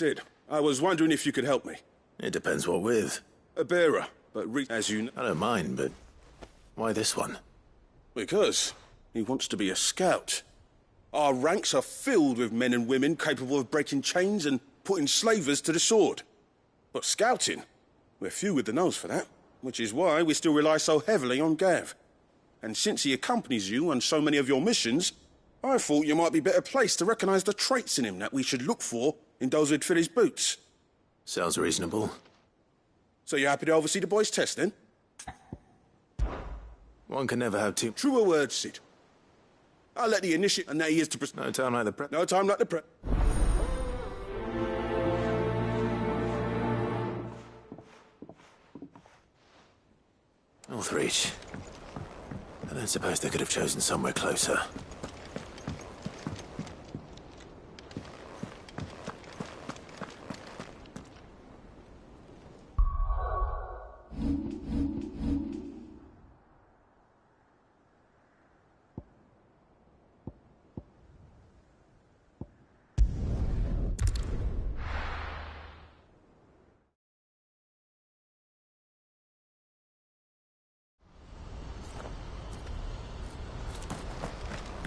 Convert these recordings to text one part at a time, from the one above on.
Sid, I was wondering if you could help me. It depends what with. A bearer, but as you know... I don't mind, but why this one? Because he wants to be a scout. Our ranks are filled with men and women capable of breaking chains and putting slavers to the sword. But scouting, we're few with the nose for that, which is why we still rely so heavily on Gav. And since he accompanies you on so many of your missions, I thought you might be better placed to recognize the traits in him that we should look for in those who'd fill his boots. Sounds reasonable. So you're happy to oversee the boys' test, then? One can never have too... Truer words, Sid. I'll let the initiate, and there he is to... No time like the prep. No time like the prep. Northreach. I don't suppose they could have chosen somewhere closer.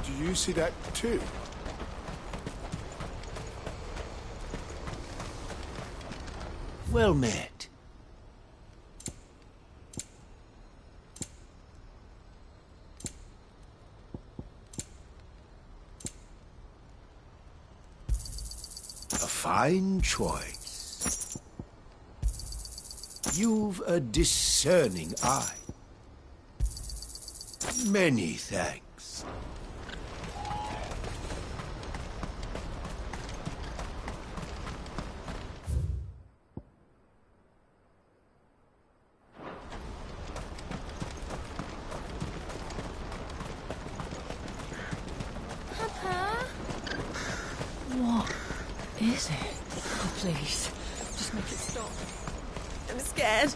Do you see that too? Well met. A fine choice. You've a discerning eye. Many thanks. Is it? Oh, please. Just make it stop. I'm scared.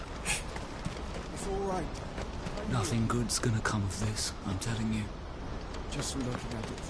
It's all right. Nothing good's gonna come of this, I'm telling you. Just looking at it.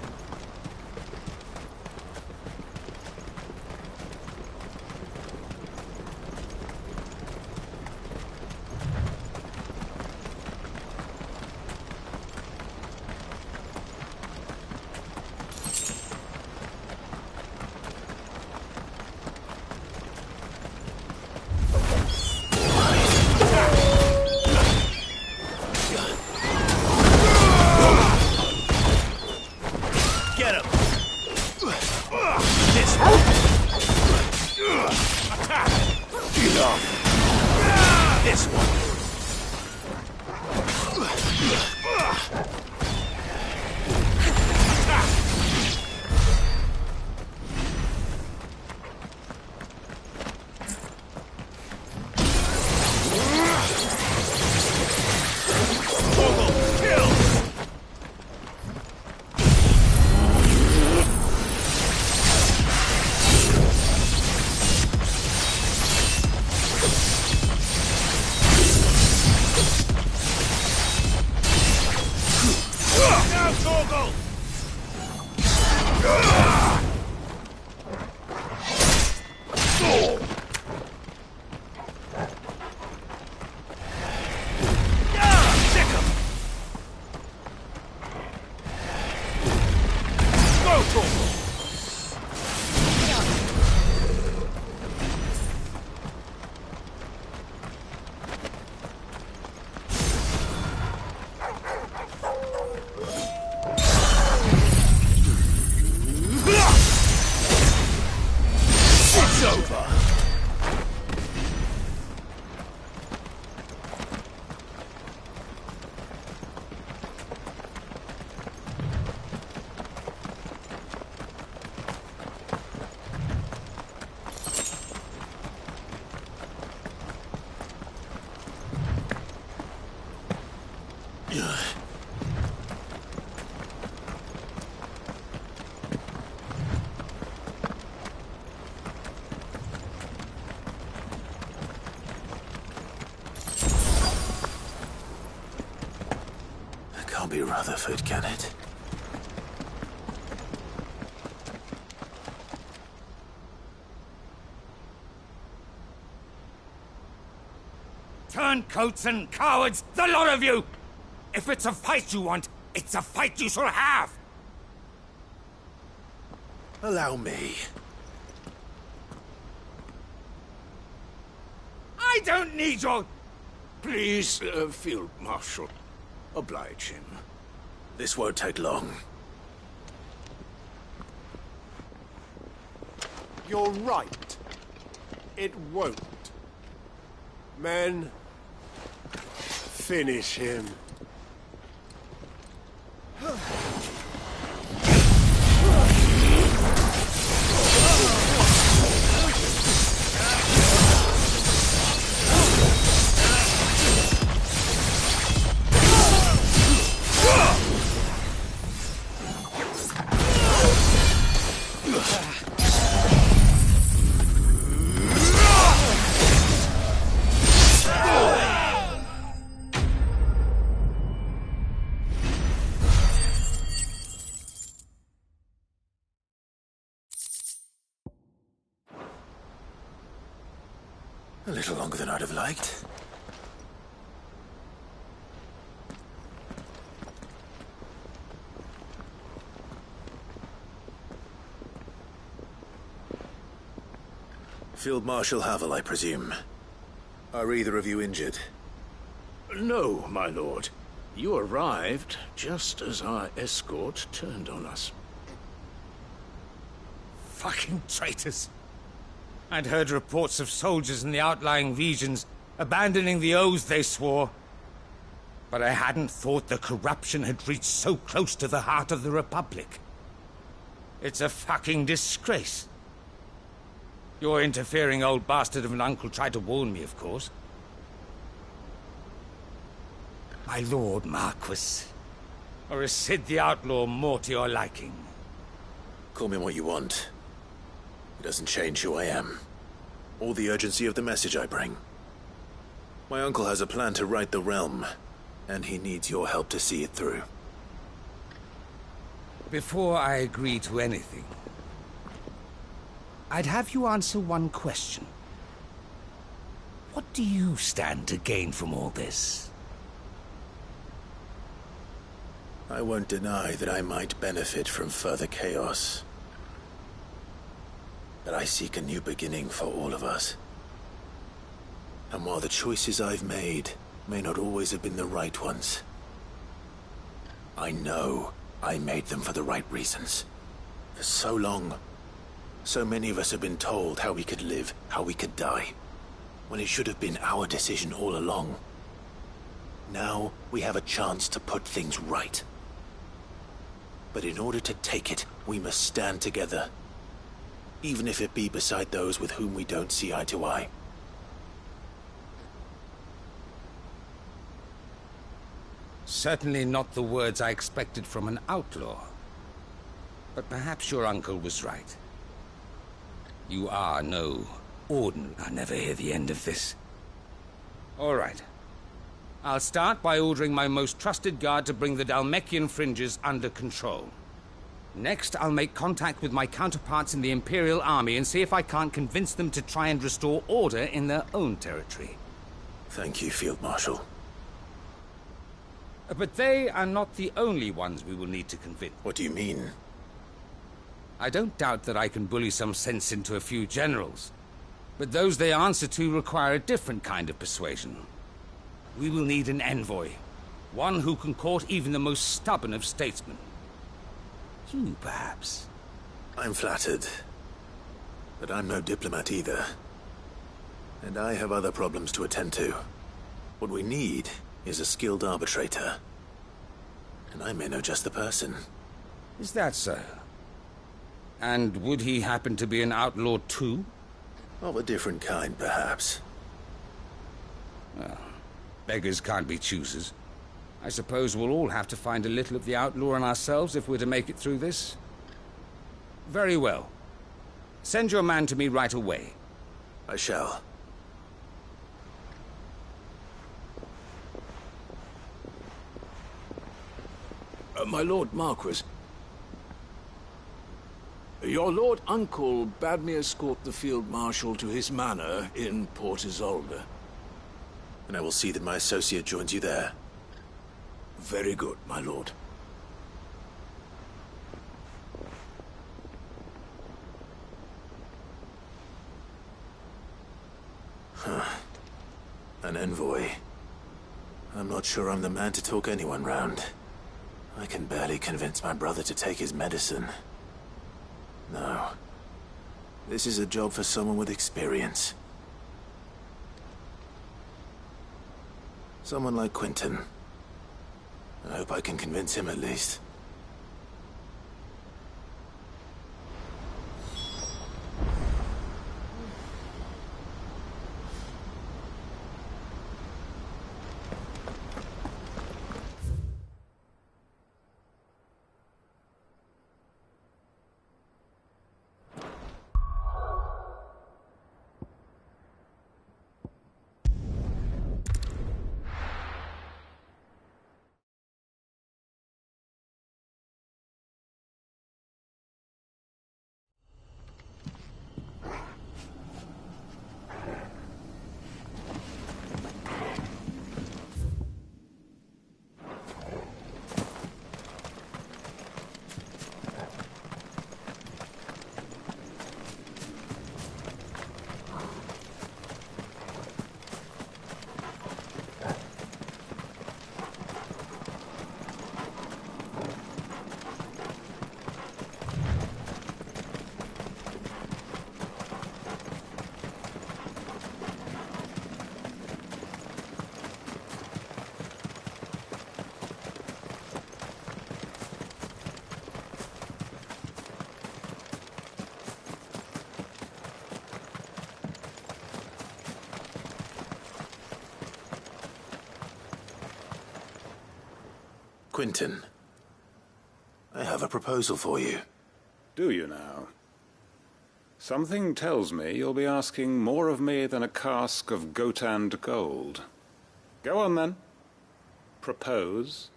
Can't be Rutherford, can it? turncoats and cowards, the lot of you! If it's a fight you want, it's a fight you shall have! Allow me. I don't need your... Please, Field Marshal. Oblige him. This won't take long. You're right. It won't. Men, finish him. A little longer than I'd have liked. Field Marshal Havel, I presume. Are either of you injured? No, my lord. You arrived just as our escort turned on us. Fucking traitors. I'd heard reports of soldiers in the outlying regions abandoning the oaths they swore. But I hadn't thought the corruption had reached so close to the heart of the Republic. It's a fucking disgrace. Your interfering old bastard of an uncle tried to warn me, of course. My lord Marquis. Or is Sid the Outlaw more to your liking? Call me what you want. It doesn't change who I am, or the urgency of the message I bring. My uncle has a plan to right the realm, and he needs your help to see it through. Before I agree to anything, I'd have you answer one question. What do you stand to gain from all this? I won't deny that I might benefit from further chaos. But I seek a new beginning for all of us. And while the choices I've made may not always have been the right ones, I know I made them for the right reasons. For so long, so many of us have been told how we could live, how we could die, when it should have been our decision all along. Now we have a chance to put things right. But in order to take it, we must stand together. Even if it be beside those with whom we don't see eye to eye. Certainly not the words I expected from an outlaw. But perhaps your uncle was right. You are no ordinary... I'll never hear the end of this. All right. I'll start by ordering my most trusted guard to bring the Dalmekian fringes under control. Next, I'll make contact with my counterparts in the Imperial Army and see if I can't convince them to try and restore order in their own territory. Thank you, Field Marshal. But they are not the only ones we will need to convince. What do you mean? I don't doubt that I can bully some sense into a few generals. But those they answer to require a different kind of persuasion. We will need an envoy. One who can court even the most stubborn of statesmen. You, perhaps. I'm flattered. But I'm no diplomat either. And I have other problems to attend to. What we need is a skilled arbitrator. And I may know just the person. Is that so? And would he happen to be an outlaw too? Of a different kind, perhaps. Well, beggars can't be choosers. I suppose we'll all have to find a little of the outlaw in ourselves if we're to make it through this. Very well. Send your man to me right away. I shall. My Lord Marquis. Your Lord Uncle bade me escort the Field Marshal to his manor in Port Isolde. and I will see that my associate joins you there. Very good, my lord. An envoy. I'm not sure I'm the man to talk anyone round. I can barely convince my brother to take his medicine. No. This is a job for someone with experience. Someone like Quentin. I hope I can convince him at least. Quentin, I have a proposal for you. Do you now? Something tells me you'll be asking more of me than a cask of Gotand gold. Go on, then. Propose.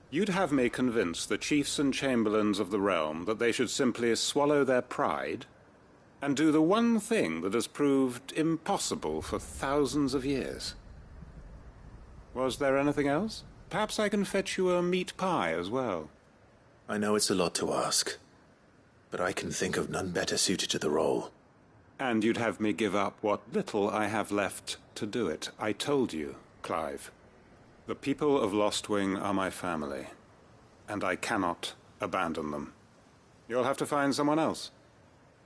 You'd have me convince the chiefs and chamberlains of the realm that they should simply swallow their pride and do the one thing that has proved impossible for thousands of years. Was there anything else? Perhaps I can fetch you a meat pie as well. I know it's a lot to ask, but I can think of none better suited to the role. And you'd have me give up what little I have left to do it. I told you, Clive. The people of Lostwing are my family, and I cannot abandon them. You'll have to find someone else.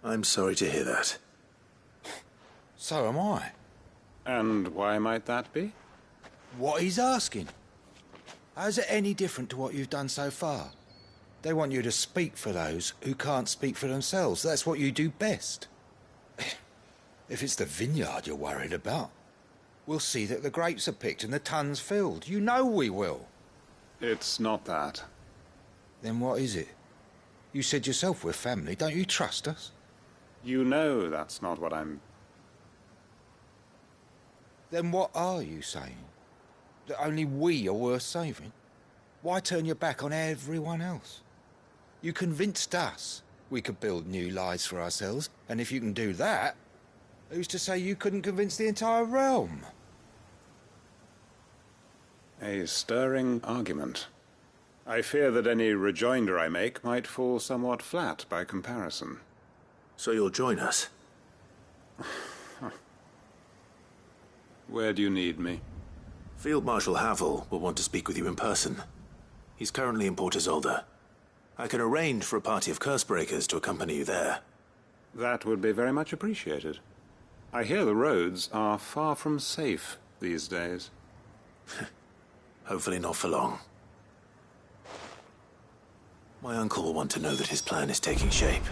I'm sorry to hear that. So am I. And why might that be? What he's asking. How's it any different to what you've done so far? They want you to speak for those who can't speak for themselves. That's what you do best. If it's the vineyard you're worried about, we'll see that the grapes are picked and the tons filled. You know we will. It's not that. Then what is it? You said yourself we're family. Don't you trust us? You know that's not what I'm... Then what are you saying? That only we are worth saving? Why turn your back on everyone else? You convinced us we could build new lives for ourselves, and if you can do that, who's to say you couldn't convince the entire realm? A stirring argument. I fear that any rejoinder I make might fall somewhat flat by comparison. So you'll join us? Where do you need me? Field Marshal Havel will want to speak with you in person. He's currently in Port Isolde. I can arrange for a party of Cursebreakers to accompany you there. That would be very much appreciated. I hear the roads are far from safe these days. Hopefully not for long. My uncle will want to know that his plan is taking shape.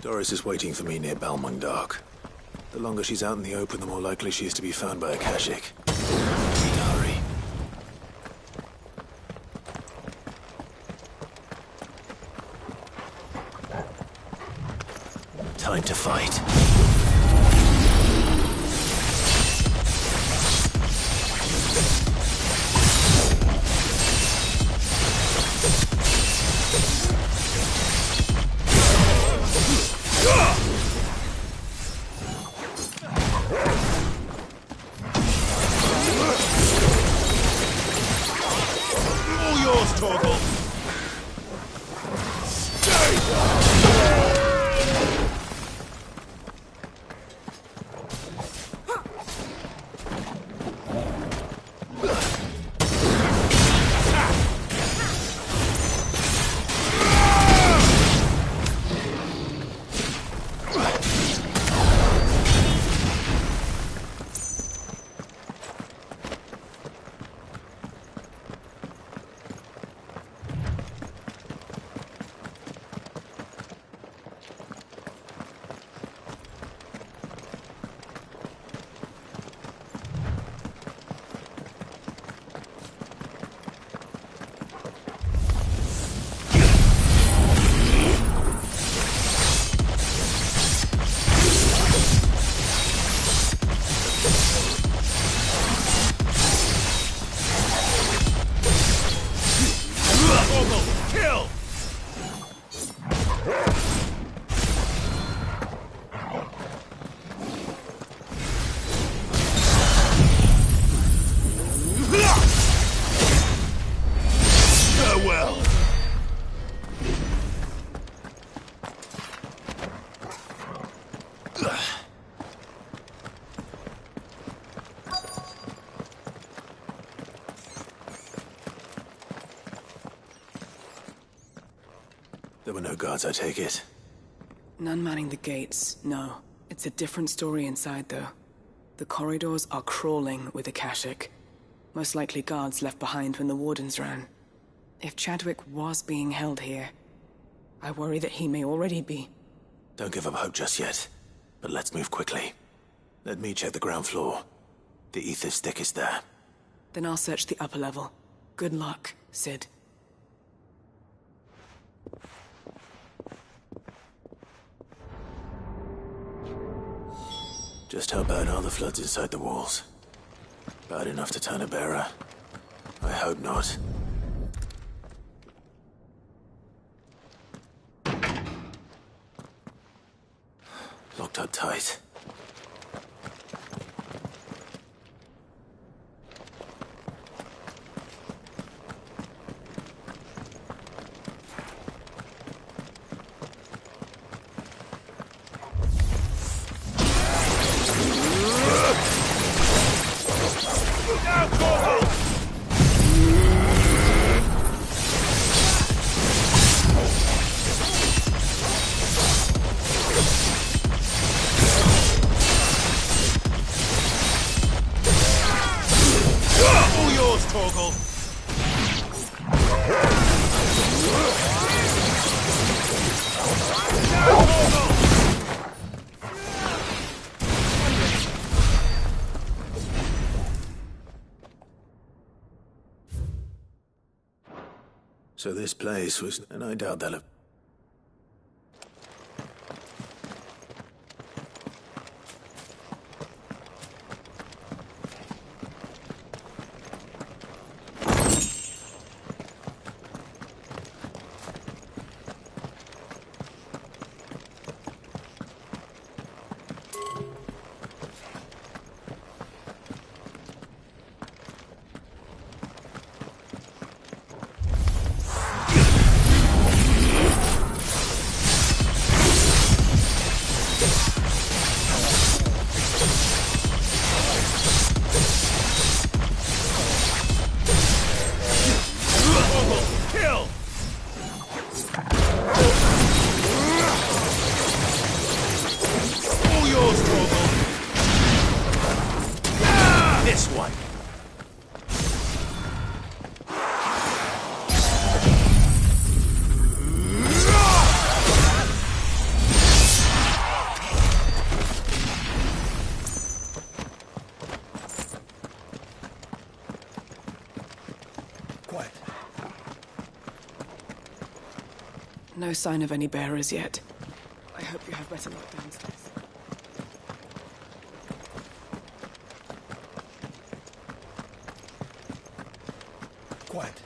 Doris is waiting for me near Balmung Dock. The longer she's out in the open, the more likely she is to be found by a Kashik. Need to hurry. Time to fight. All yours, Torgal! There were no guards, I take it. None manning the gates, no. It's a different story inside, though. The corridors are crawling with Akashic. Most likely guards left behind when the wardens ran. If Chadwick was being held here, I worry that he may already be. Don't give up hope just yet, but let's move quickly. Let me check the ground floor. The ether stick is there. Then I'll search the upper level. Good luck, Sid. Just how bad are the floods inside the walls? Bad enough to turn a bearer? I hope not. Locked up tight. So this place was... and I doubt they'll have... Quiet. No sign of any bearers yet. I hope you have better luck downstairs. Quiet.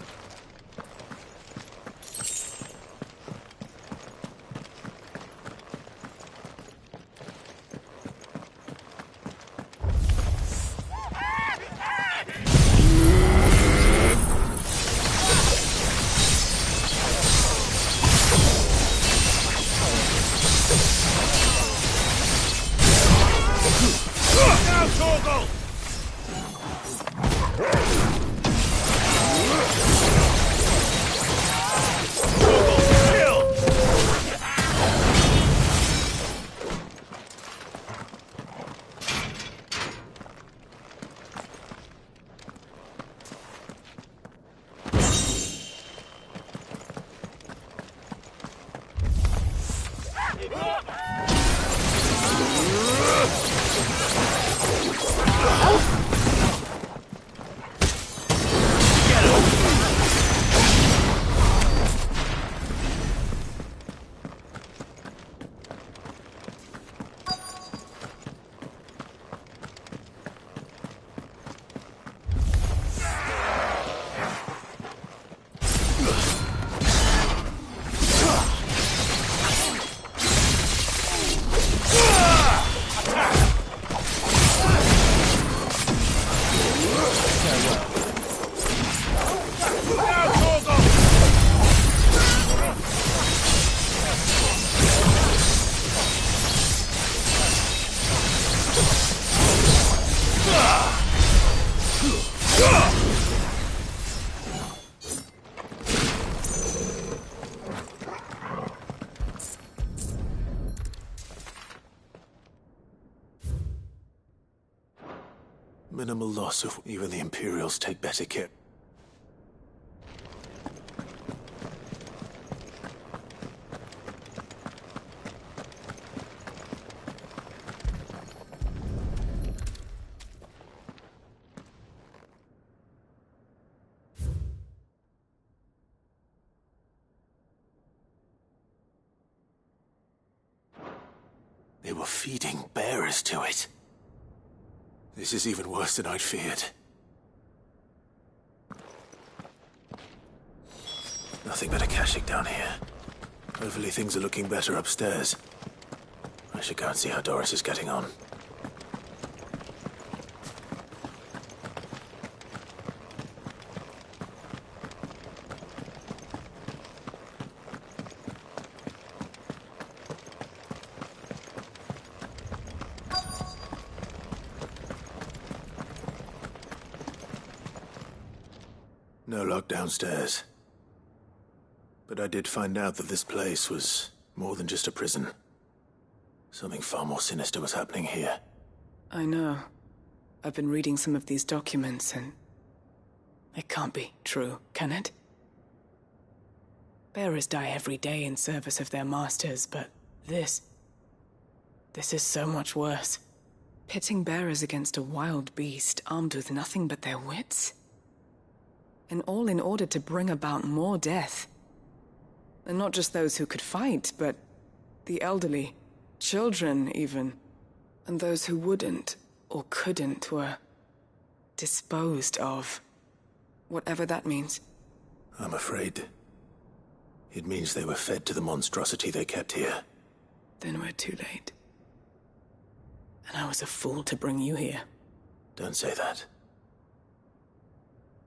Now, Torgal! Minimal loss of even the Imperials take better care. They were feeding bearers to it. This is even worse than I'd feared. Nothing but a caching down here. Hopefully things are looking better upstairs. I should go and see how Doris is getting on. No lock downstairs. But I did find out that this place was more than just a prison. Something far more sinister was happening here. I know. I've been reading some of these documents and... it can't be true, can it? Bearers die every day in service of their masters, but this is so much worse. Pitting bearers against a wild beast armed with nothing but their wits? And all in order to bring about more death. And not just those who could fight, but the elderly, children even. And those who wouldn't or couldn't were disposed of. Whatever that means. I'm afraid it means they were fed to the monstrosity they kept here. Then we're too late. And I was a fool to bring you here. Don't say that.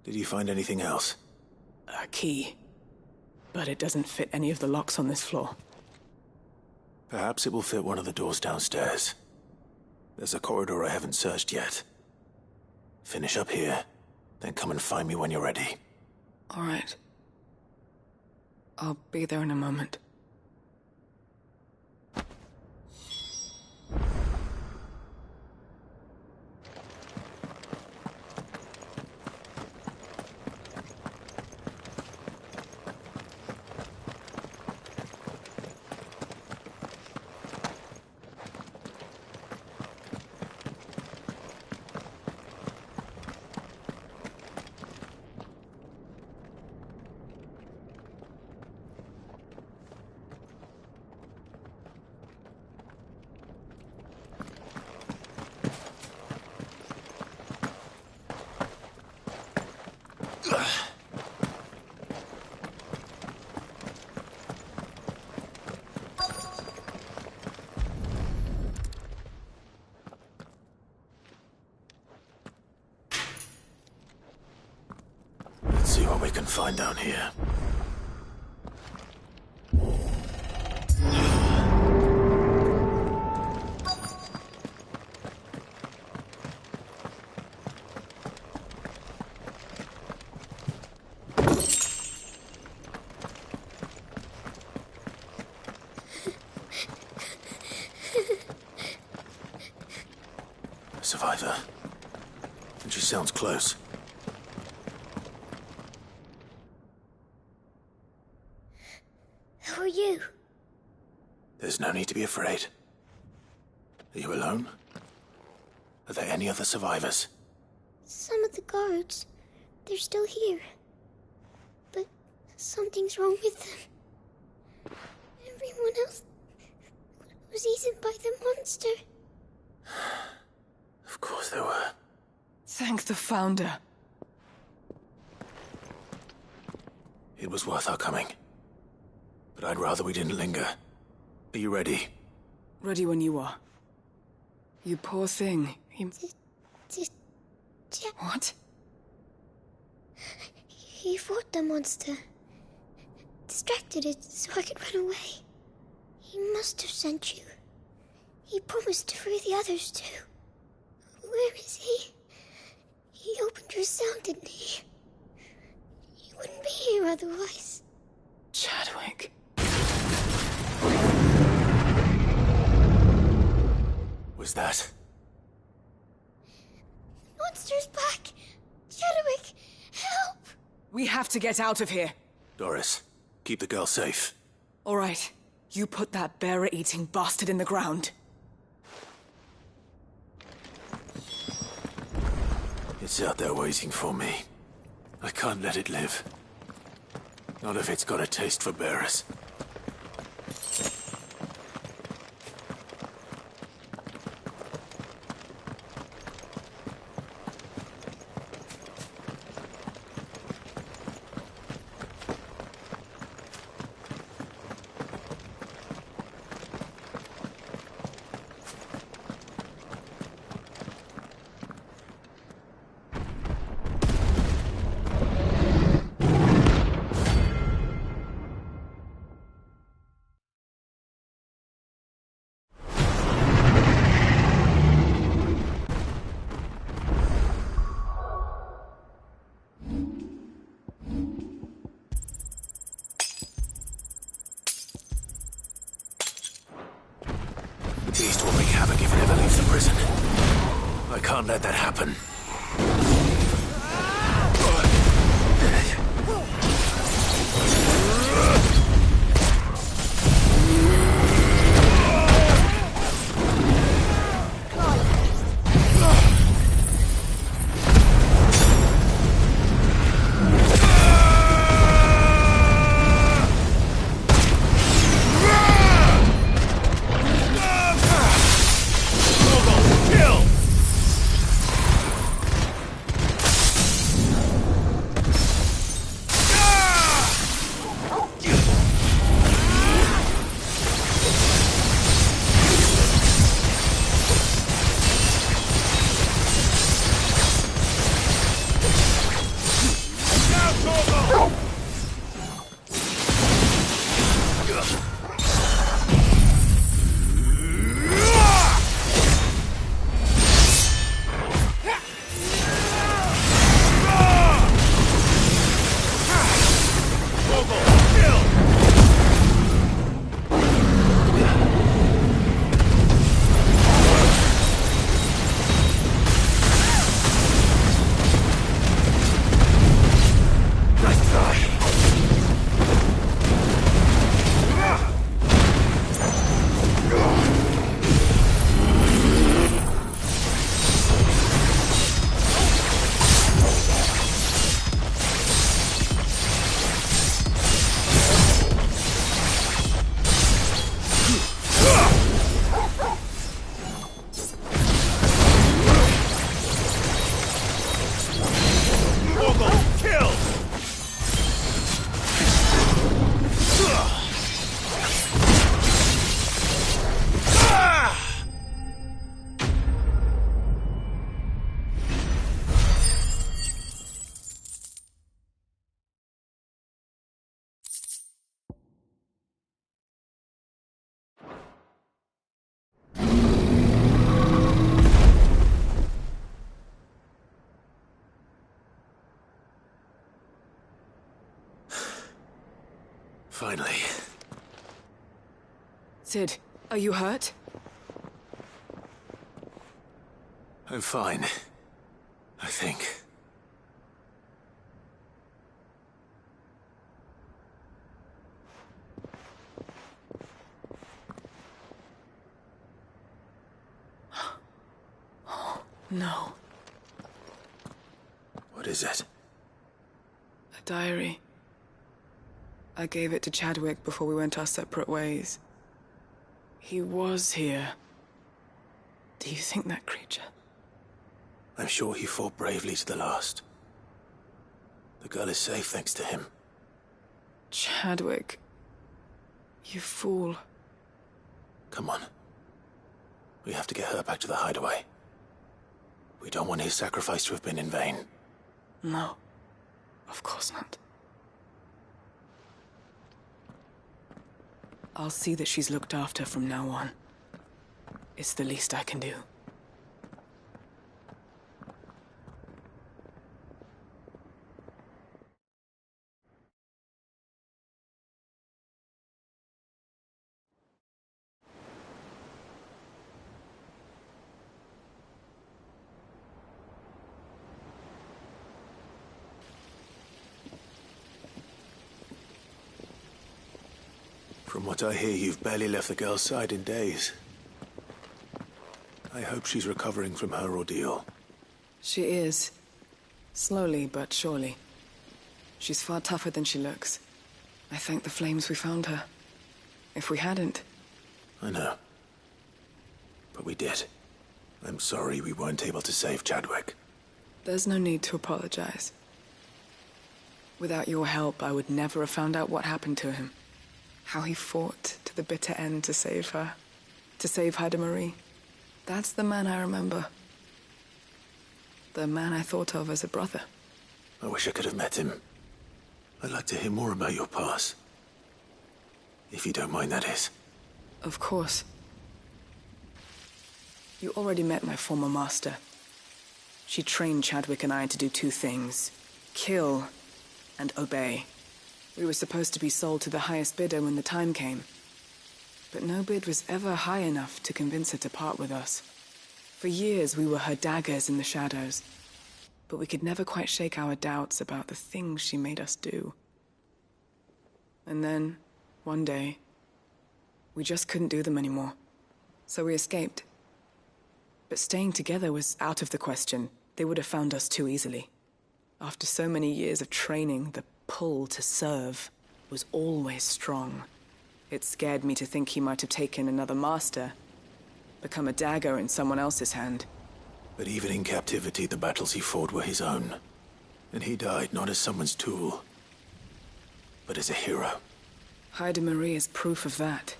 Did you find anything else? A key. But it doesn't fit any of the locks on this floor. Perhaps it will fit one of the doors downstairs. There's a corridor I haven't searched yet. Finish up here, then come and find me when you're ready. All right. I'll be there in a moment. Let's see what we can find down here. Survivor. And she sounds close. Who are you? There's no need to be afraid. Are you alone? Are there any other survivors? Some of the guards. They're still here. But something's wrong with them. Everyone else was eaten by the monster. Of course there were. Thank the Founder. It was worth our coming. But I'd rather we didn't linger. Are you ready? Ready when you are. You poor thing. What? He fought the monster. Distracted it so I could run away. He must have sent you. He promised to free the others too. Where is he? He opened your cell, didn't he? He wouldn't be here otherwise. Chadwick. Was that? Monster's back! Chadwick, help! We have to get out of here. Doris, keep the girl safe. All right. You put that bearer-eating bastard in the ground. It's out there waiting for me. I can't let it live. Not if it's got a taste for bearers. Beast will wreak havoc if it ever leaves the prison. I can't let that happen. Finally. Sid, are you hurt? I'm fine. I think. No. What is it? A diary. I gave it to Chadwick before we went our separate ways. He was here. Do you think that creature? I'm sure he fought bravely to the last. The girl is safe thanks to him. Chadwick. You fool. Come on. We have to get her back to the hideaway. We don't want his sacrifice to have been in vain. No. Of course not. I'll see that she's looked after from now on. It's the least I can do. From what I hear, you've barely left the girl's side in days. I hope she's recovering from her ordeal. She is. Slowly but surely. She's far tougher than she looks. I thank the flames we found her. If we hadn't... I know. But we did. I'm sorry we weren't able to save Chadwick. There's no need to apologize. Without your help, I would never have found out what happened to him. How he fought to the bitter end to save her. To save Haida Marie. That's the man I remember. The man I thought of as a brother. I wish I could have met him. I'd like to hear more about your past. If you don't mind, that is. Of course. You already met my former master. She trained Chadwick and I to do two things. Kill and obey. We were supposed to be sold to the highest bidder when the time came. But no bid was ever high enough to convince her to part with us. For years we were her daggers in the shadows. But we could never quite shake our doubts about the things she made us do. And then, one day, we just couldn't do them anymore. So we escaped. But staying together was out of the question. They would have found us too easily. After so many years of training, the pull to serve was always strong. It scared me to think he might have taken another master, become a dagger in someone else's hand. But even in captivity, the battles he fought were his own. And he died not as someone's tool, but as a hero. Haida Marie is proof of that.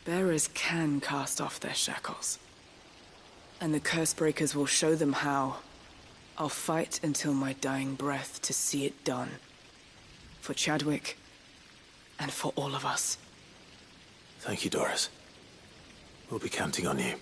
Bearers can cast off their shackles. And the Cursebreakers will show them how. I'll fight until my dying breath to see it done. For Chadwick, and for all of us. Thank you, Doris. We'll be counting on you.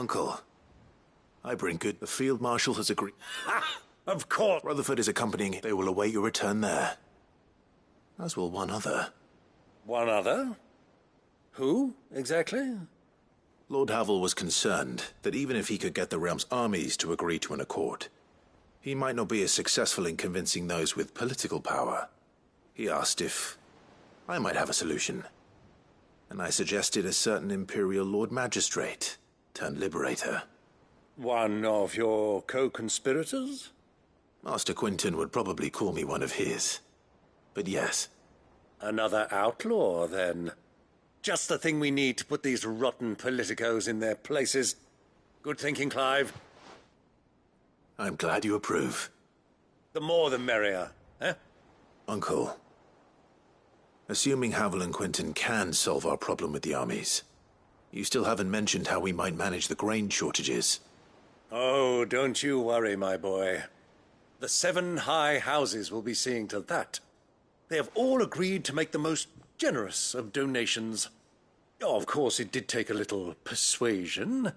Uncle, I bring good. The Field Marshal has agreed. Ha! Of course! Rutherford is accompanying. They will await your return there. As will one other. One other? Who, exactly? Lord Havel was concerned that even if he could get the realm's armies to agree to an accord, he might not be as successful in convincing those with political power. He asked if I might have a solution, and I suggested a certain Imperial Lord Magistrate turned Liberator. One of your co-conspirators? Master Quinton would probably call me one of his. But yes. Another outlaw, then. Just the thing we need to put these rotten politicos in their places. Good thinking, Clive. I'm glad you approve. The more the merrier, eh? Uncle, assuming Havel and Quinton can solve our problem with the armies, you still haven't mentioned how we might manage the grain shortages. Oh, don't you worry, my boy. The 7 high houses will be seeing to that. They have all agreed to make the most generous of donations. Oh, of course, it did take a little persuasion,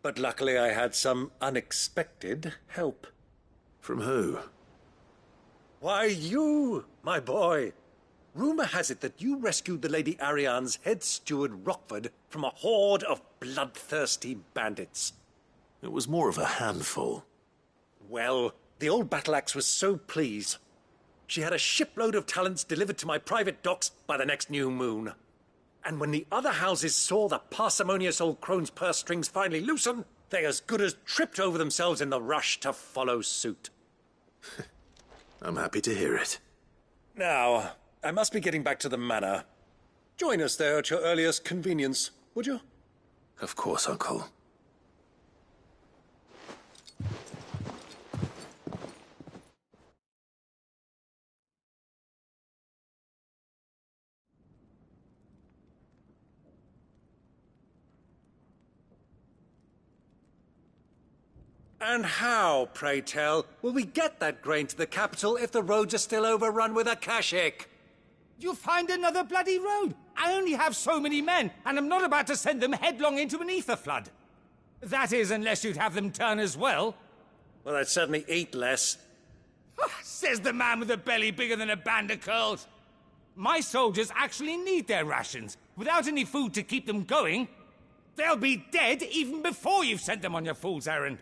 but luckily I had some unexpected help. From who? Why, you, my boy. Rumor has it that you rescued the Lady Ariane's head steward Rockford from a horde of bloodthirsty bandits. It was more of a handful. Well, the old battle-axe was so pleased. She had a shipload of talents delivered to my private docks by the next new moon. And when the other houses saw the parsimonious old crone's purse strings finally loosen, they as good as tripped over themselves in the rush to follow suit. I'm happy to hear it. Now, I must be getting back to the manor. Join us there at your earliest convenience, would you? Of course, Uncle. And how, pray tell, will we get that grain to the capital if the roads are still overrun with Akashic? You'll find another bloody road. I only have so many men, and I'm not about to send them headlong into an ether flood. That is, unless you'd have them turn as well. Well, I'd certainly eat less. Says the man with a belly bigger than a band of curls. My soldiers actually need their rations. Without any food to keep them going, they'll be dead even before you've sent them on your fool's errand.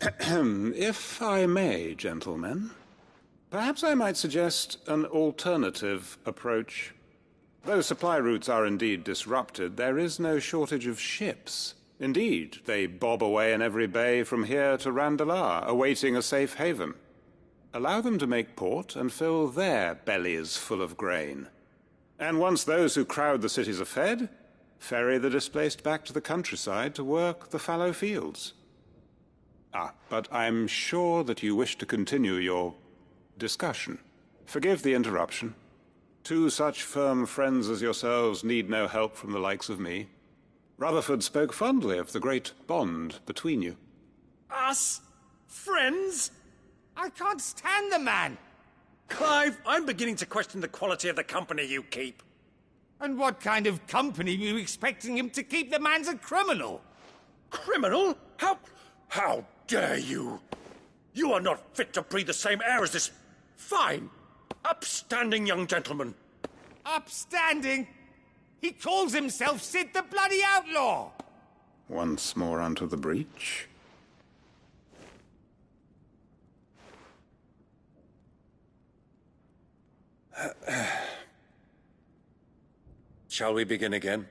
If I may, gentlemen, perhaps I might suggest an alternative approach. Though supply routes are indeed disrupted, there is no shortage of ships. Indeed, they bob away in every bay from here to Randalar, awaiting a safe haven. Allow them to make port and fill their bellies full of grain. And once those who crowd the cities are fed, ferry the displaced back to the countryside to work the fallow fields. But I'm sure that you wish to continue your discussion. Forgive the interruption. 2 such firm friends as yourselves need no help from the likes of me. Rutherford spoke fondly of the great bond between you. Us? Friends? I can't stand the man. Clive, I'm beginning to question the quality of the company you keep. And what kind of company were you expecting him to keep? The man's a criminal. Criminal? How dare you? You are not fit to breathe the same air as this fine, upstanding young gentleman. Upstanding? He calls himself Sid the Bloody Outlaw! Once more onto the breach. Shall we begin again?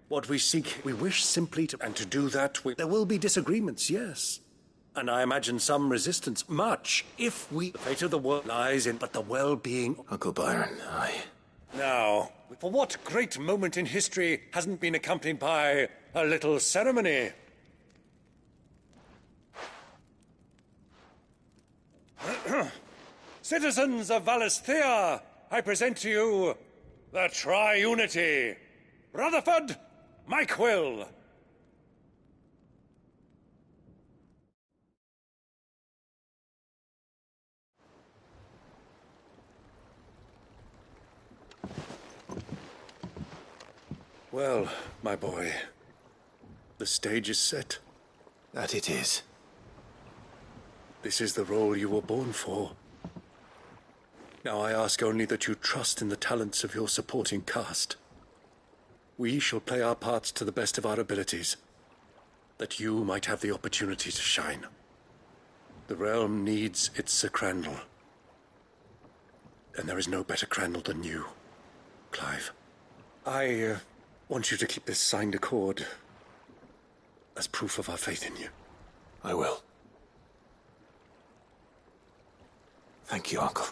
What we seek, we wish simply to... And to do that, there will be disagreements, yes. And I imagine some resistance, much, if we... The fate of the world lies in but the well-being... Uncle Byron, Now, for what great moment in history hasn't been accompanied by a little ceremony? Citizens of Valisthea, I present to you the Tri-Unity. Rutherford, Mike Will. Well, my boy, The stage is set. That it is. This is the role you were born for. Now I ask only that you trust in the talents of your supporting cast. We shall play our parts to the best of our abilities, that you might have the opportunity to shine. The realm needs its Sir Crandall. And there is no better Crandall than you, Clive. I want you to keep this signed accord as proof of our faith in you. I will. Thank you, Uncle.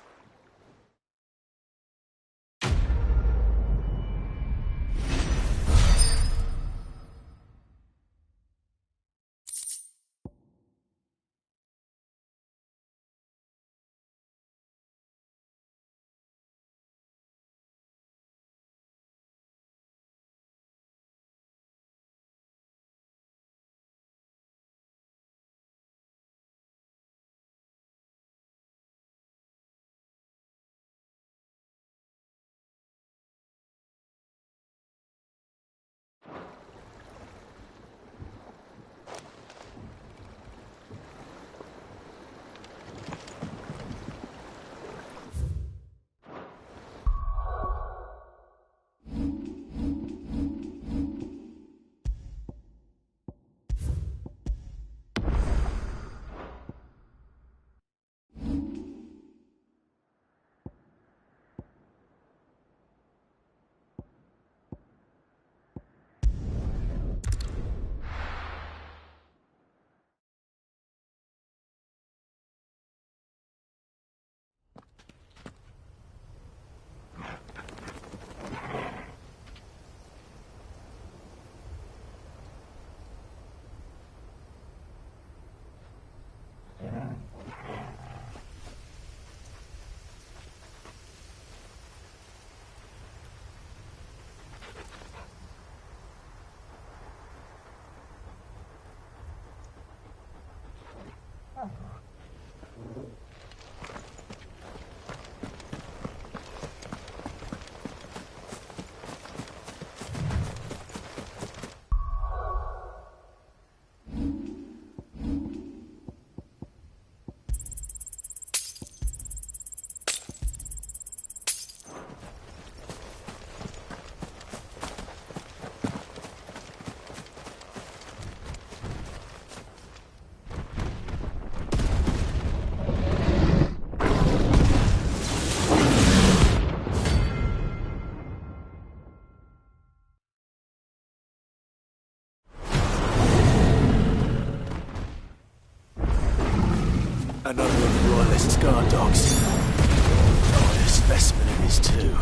Another of the Royalist guard dogs. Oh, a specimen it is too.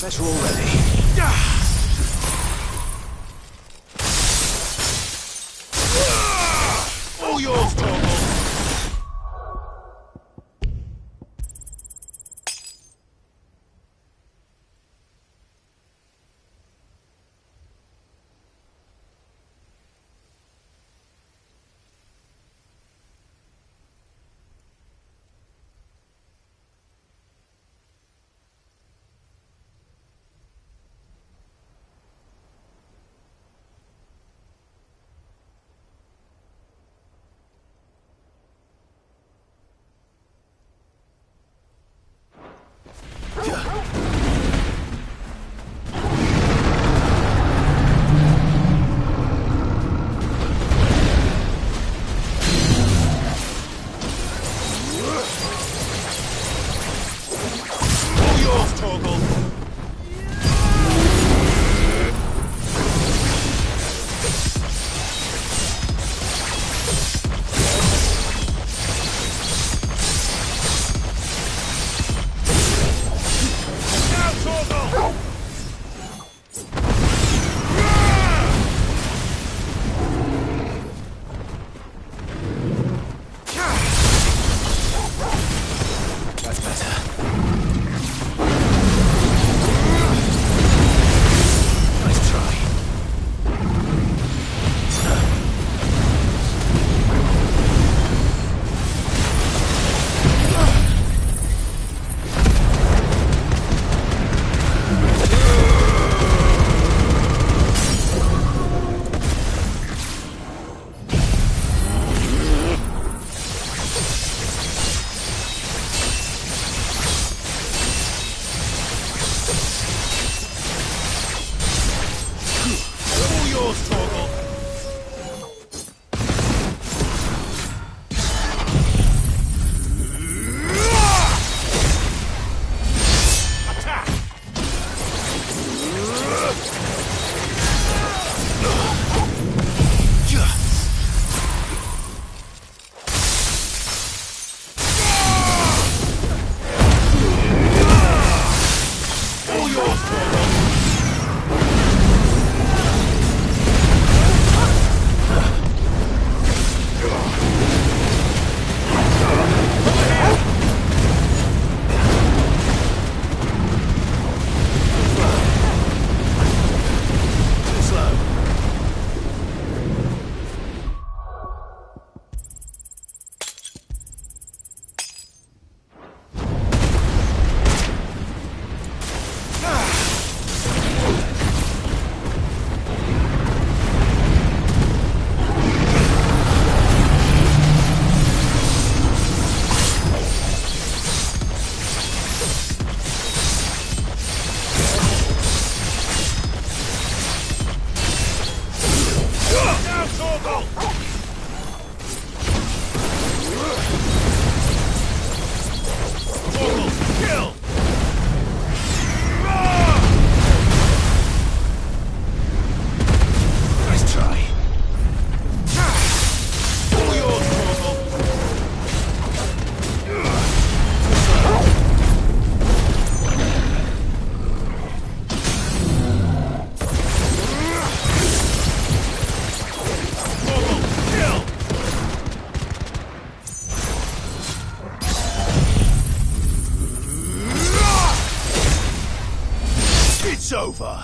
Better already. All yours, Torgal! Torgal! Now, Torgal! That's better. Nice try. All yours, Torgal! Attack! All yours, Torgal! Too slow. Now, Torgal! Torgal, kill! Nice try. All yours, Torgal! Torgal, kill! It's over.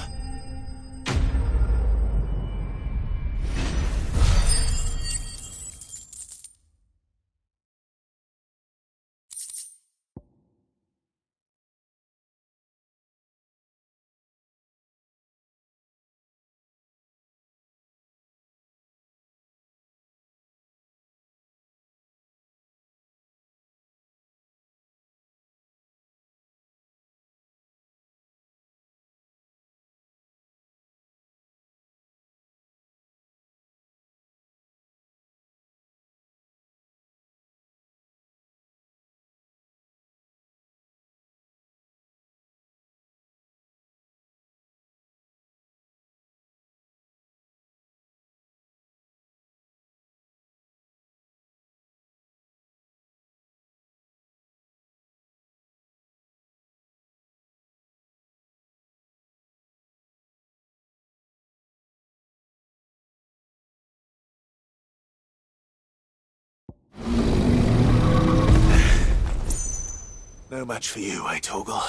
No match for you, eh, Torgal?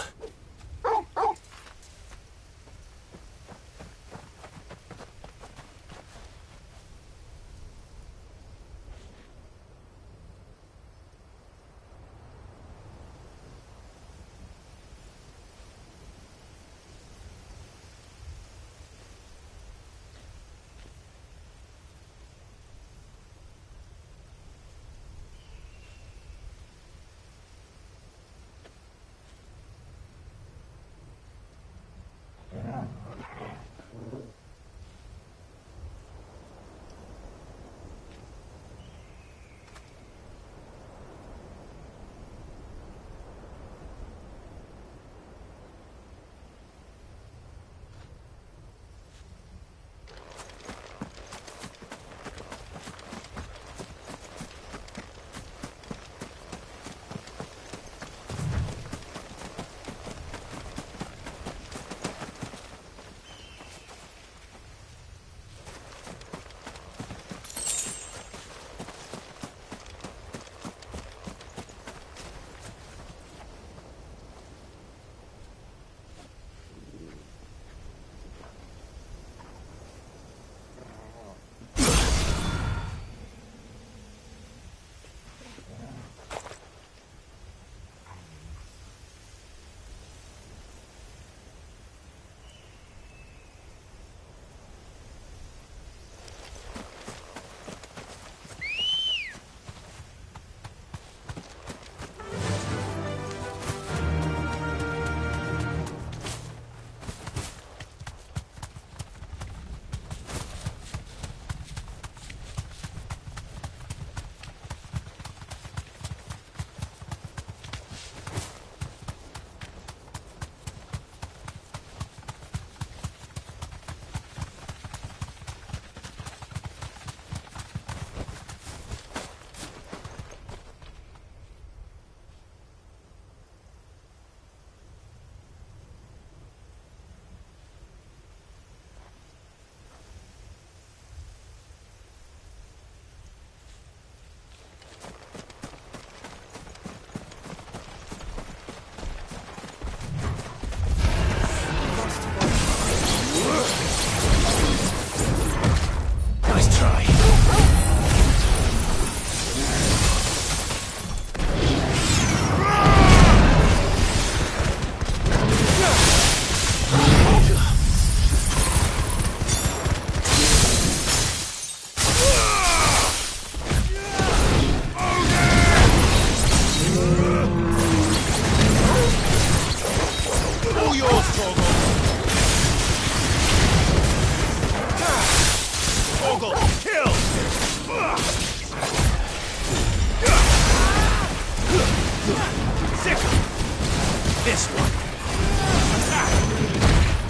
this one.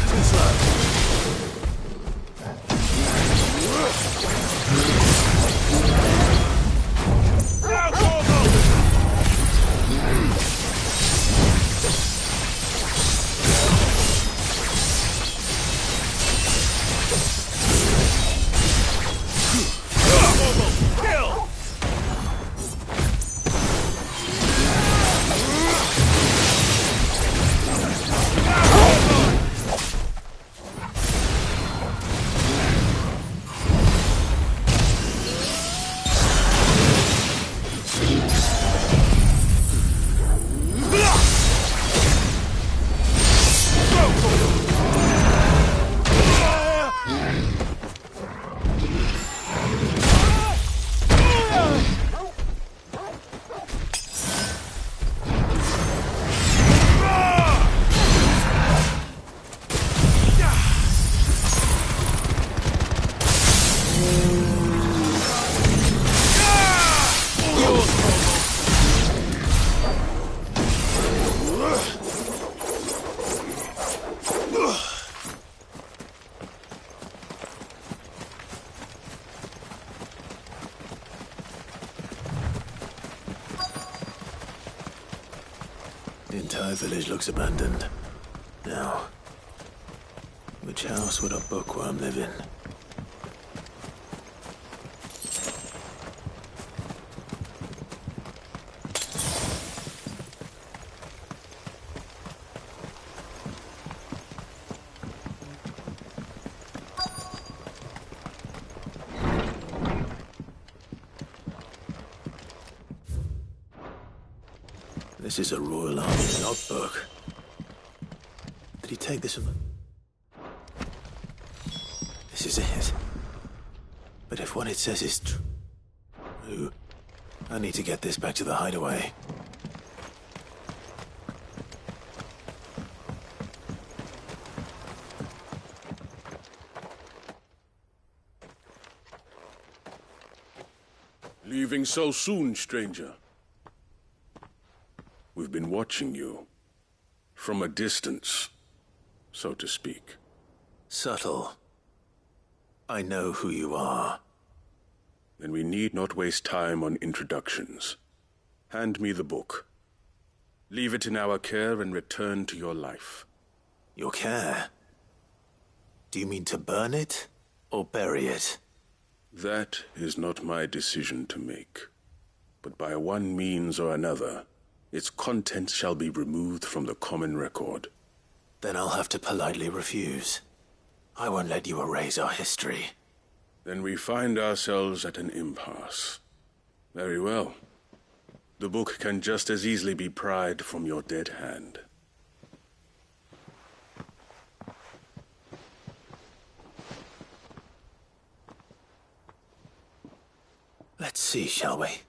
Too slow. Now, Torgal! Kill! The entire village looks abandoned. Now, which house would a bookworm live in? This is a Royal Army logbook. Did he take this from... This is it. But if what it says is true, I need to get this back to the hideaway. Leaving so soon, stranger? We've been watching you. From a distance, so to speak. Subtle. I know who you are. Then we need not waste time on introductions. Hand me the book. Leave it in our care and return to your life. Your care? Do you mean to burn it or bury it? That is not my decision to make. But by one means or another, its contents shall be removed from the common record. Then I'll have to politely refuse. I won't let you erase our history. Then we find ourselves at an impasse. Very well. The book can just as easily be pried from your dead hand. Let's see, shall we?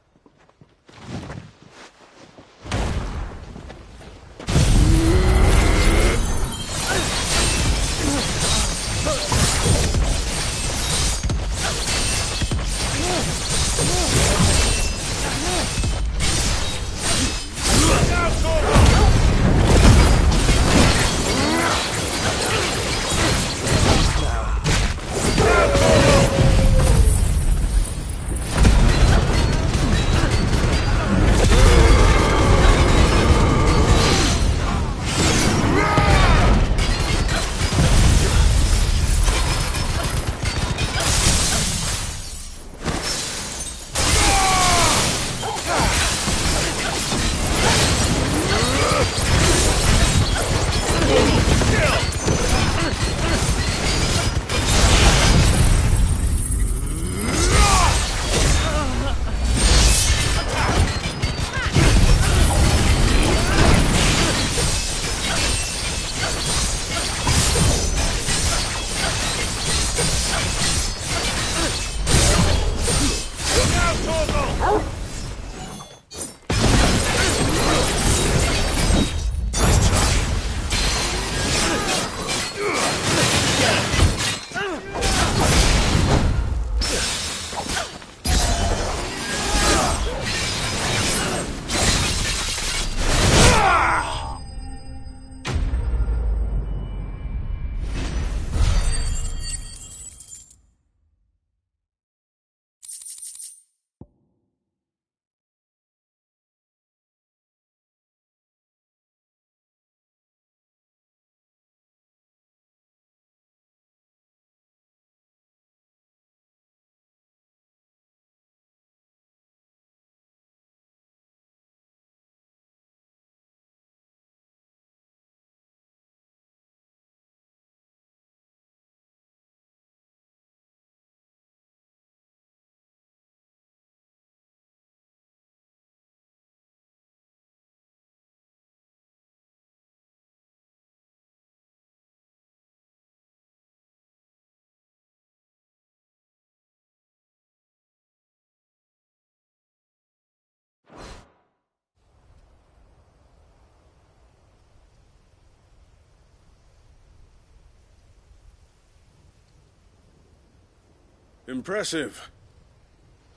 Impressive.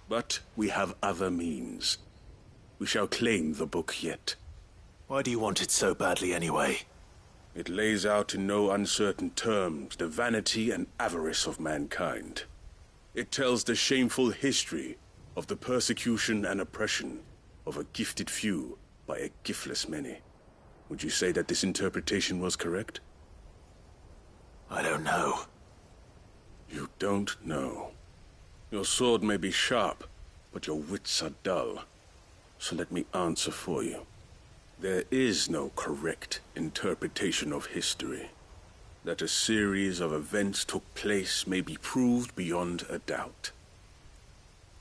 But we have other means. We shall claim the book yet. Why do you want it so badly anyway? It lays out in no uncertain terms the vanity and avarice of mankind. It tells the shameful history of the persecution and oppression of a gifted few by a giftless many. Would you say that this interpretation was correct? I don't know. You don't know. Your sword may be sharp, but your wits are dull. So let me answer for you. There is no correct interpretation of history. That a series of events took place may be proved beyond a doubt.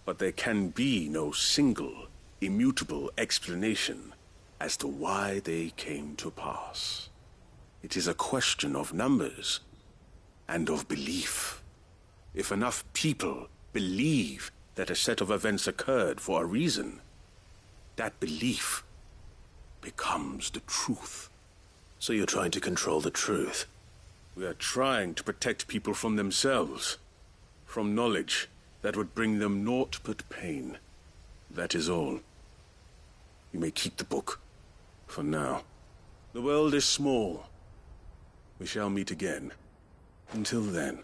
But there can be no single, immutable explanation as to why they came to pass. It is a question of numbers and of belief. If enough people believe that a set of events occurred for a reason, that belief becomes the truth. So you're trying to control the truth? We are trying to protect people from themselves, from knowledge that would bring them naught but pain. That is all. You may keep the book, for now. The world is small. We shall meet again. Until then.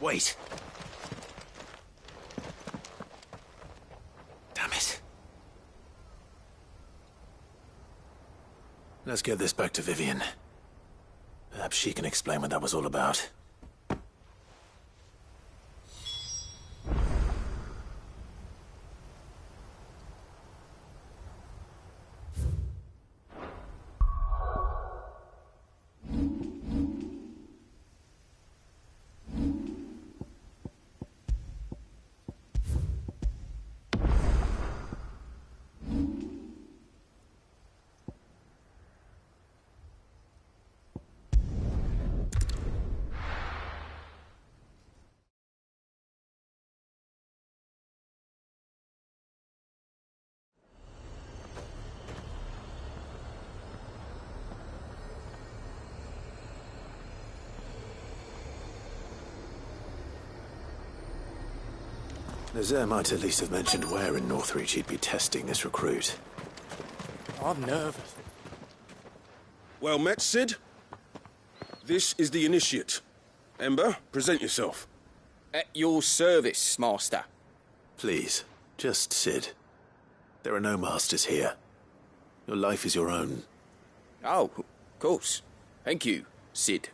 Wait! Damn it. Let's get this back to Vivian. Perhaps she can explain what that was all about. Nazir might at least have mentioned where in Northreach he'd be testing this recruit. I'm nervous. Well met, Sid. This is the initiate. Ember, present yourself. At your service, Master. Please, just Sid. There are no masters here. Your life is your own. Oh, of course. Thank you, Sid.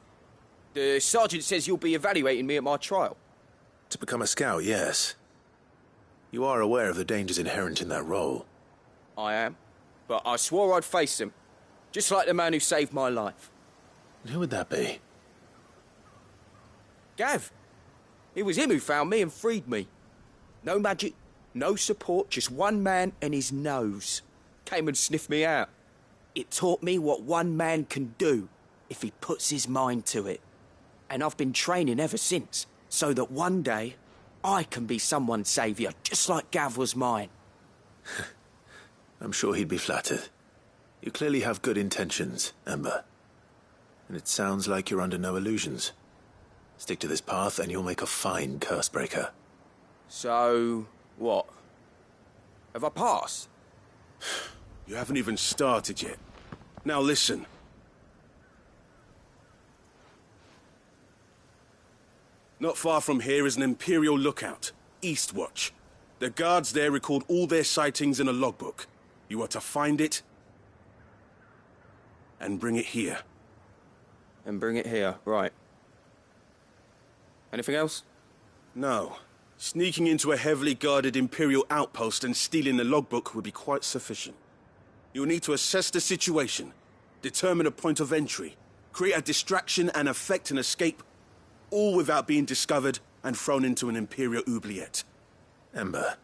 The sergeant says you'll be evaluating me at my trial. To become a scout, yes. You are aware of the dangers inherent in that role. I am. But I swore I'd face them. Just like the man who saved my life. Who would that be? Gav. It was him who found me and freed me. No magic, no support, just one man and his nose. Came and sniffed me out. It taught me what one man can do if he puts his mind to it. And I've been training ever since, so that one day I can be someone's saviour, just like Gav was mine. I'm sure he'd be flattered. You clearly have good intentions, Ember. And it sounds like you're under no illusions. Stick to this path and you'll make a fine cursebreaker. So, what? Have I passed? You haven't even started yet. Now listen. Not far from here is an Imperial lookout, Eastwatch. The guards there record all their sightings in a logbook. You are to find it and bring it here. And bring it here, right. Anything else? No. Sneaking into a heavily guarded Imperial outpost and stealing the logbook would be quite sufficient. You'll need to assess the situation, determine a point of entry, create a distraction and effect an escape, all without being discovered and thrown into an Imperial oubliette. Ember,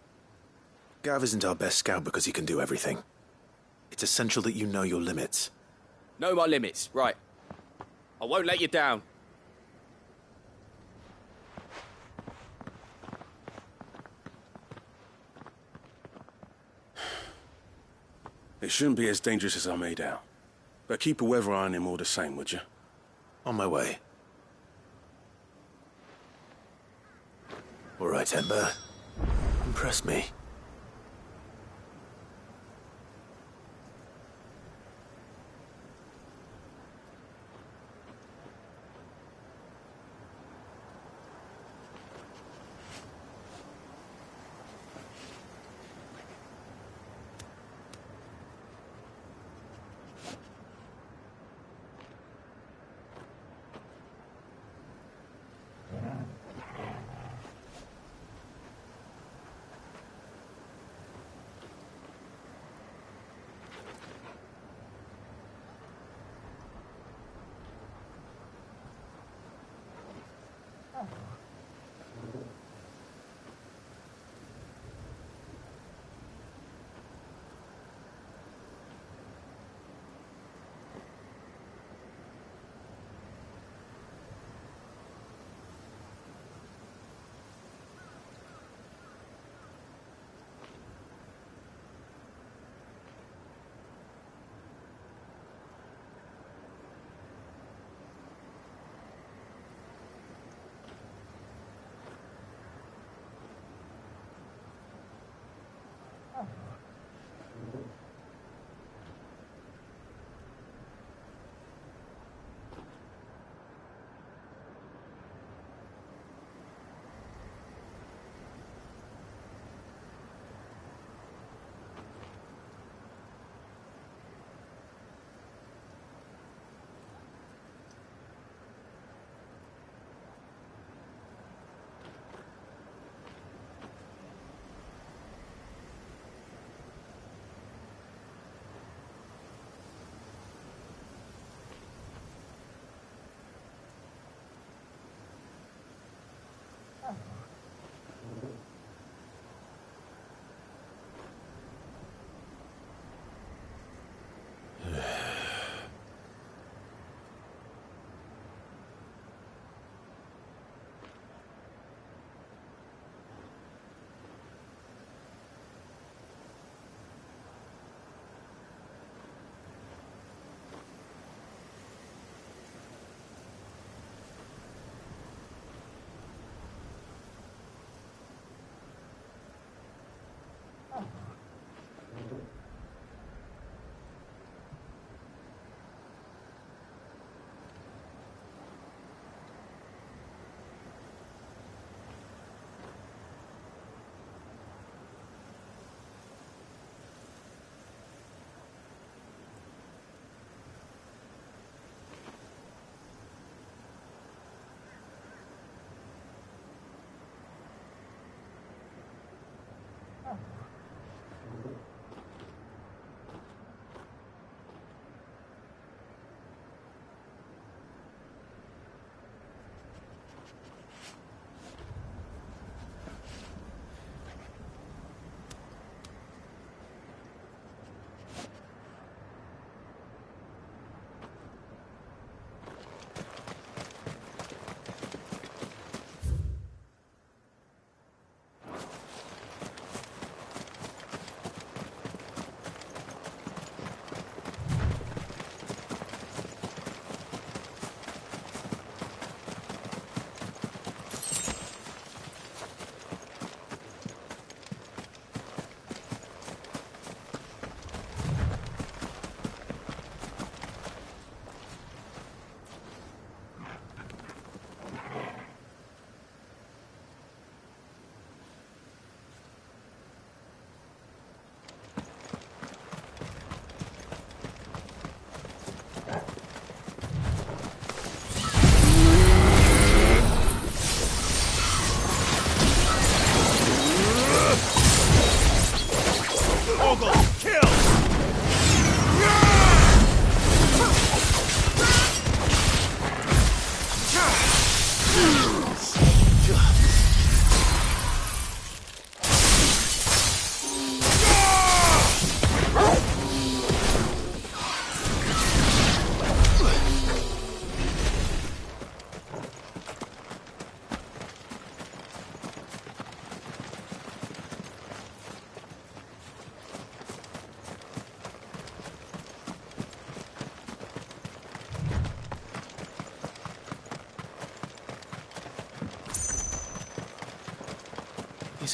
Gav isn't our best scout because he can do everything. It's essential that you know your limits. Know my limits, right. I won't let you down. It shouldn't be as dangerous as I made out. But keep a weather eye on him all the same, would you? On my way. All right, Ember. Impress me.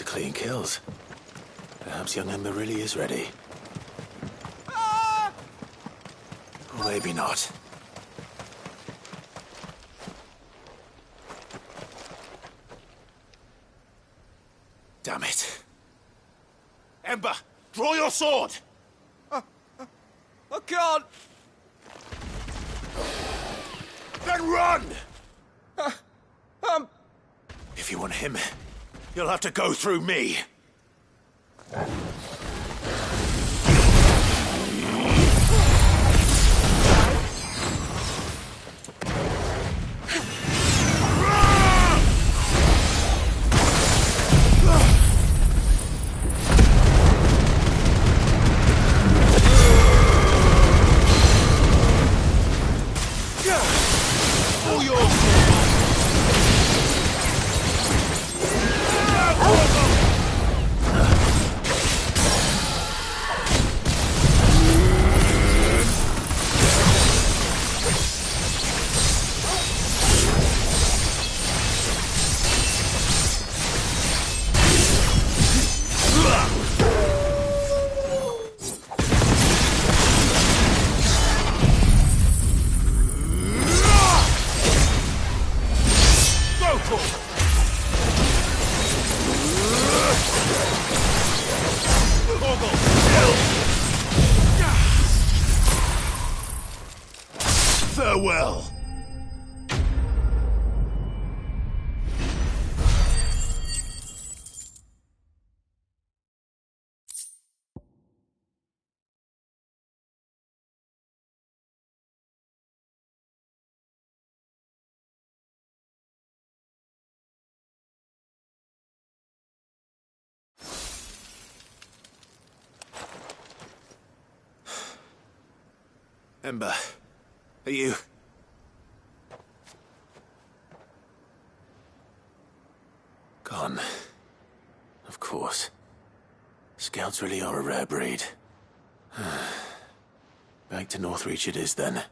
These are clean kills. Perhaps young Ember really is ready. Or maybe not. Damn it. Ember, draw your sword! I can't! Then run! If you want him, you'll have to go through me. Farewell. Ember, are you... Gone. Of course. Scouts really are a rare breed. Back to Northreach it is then.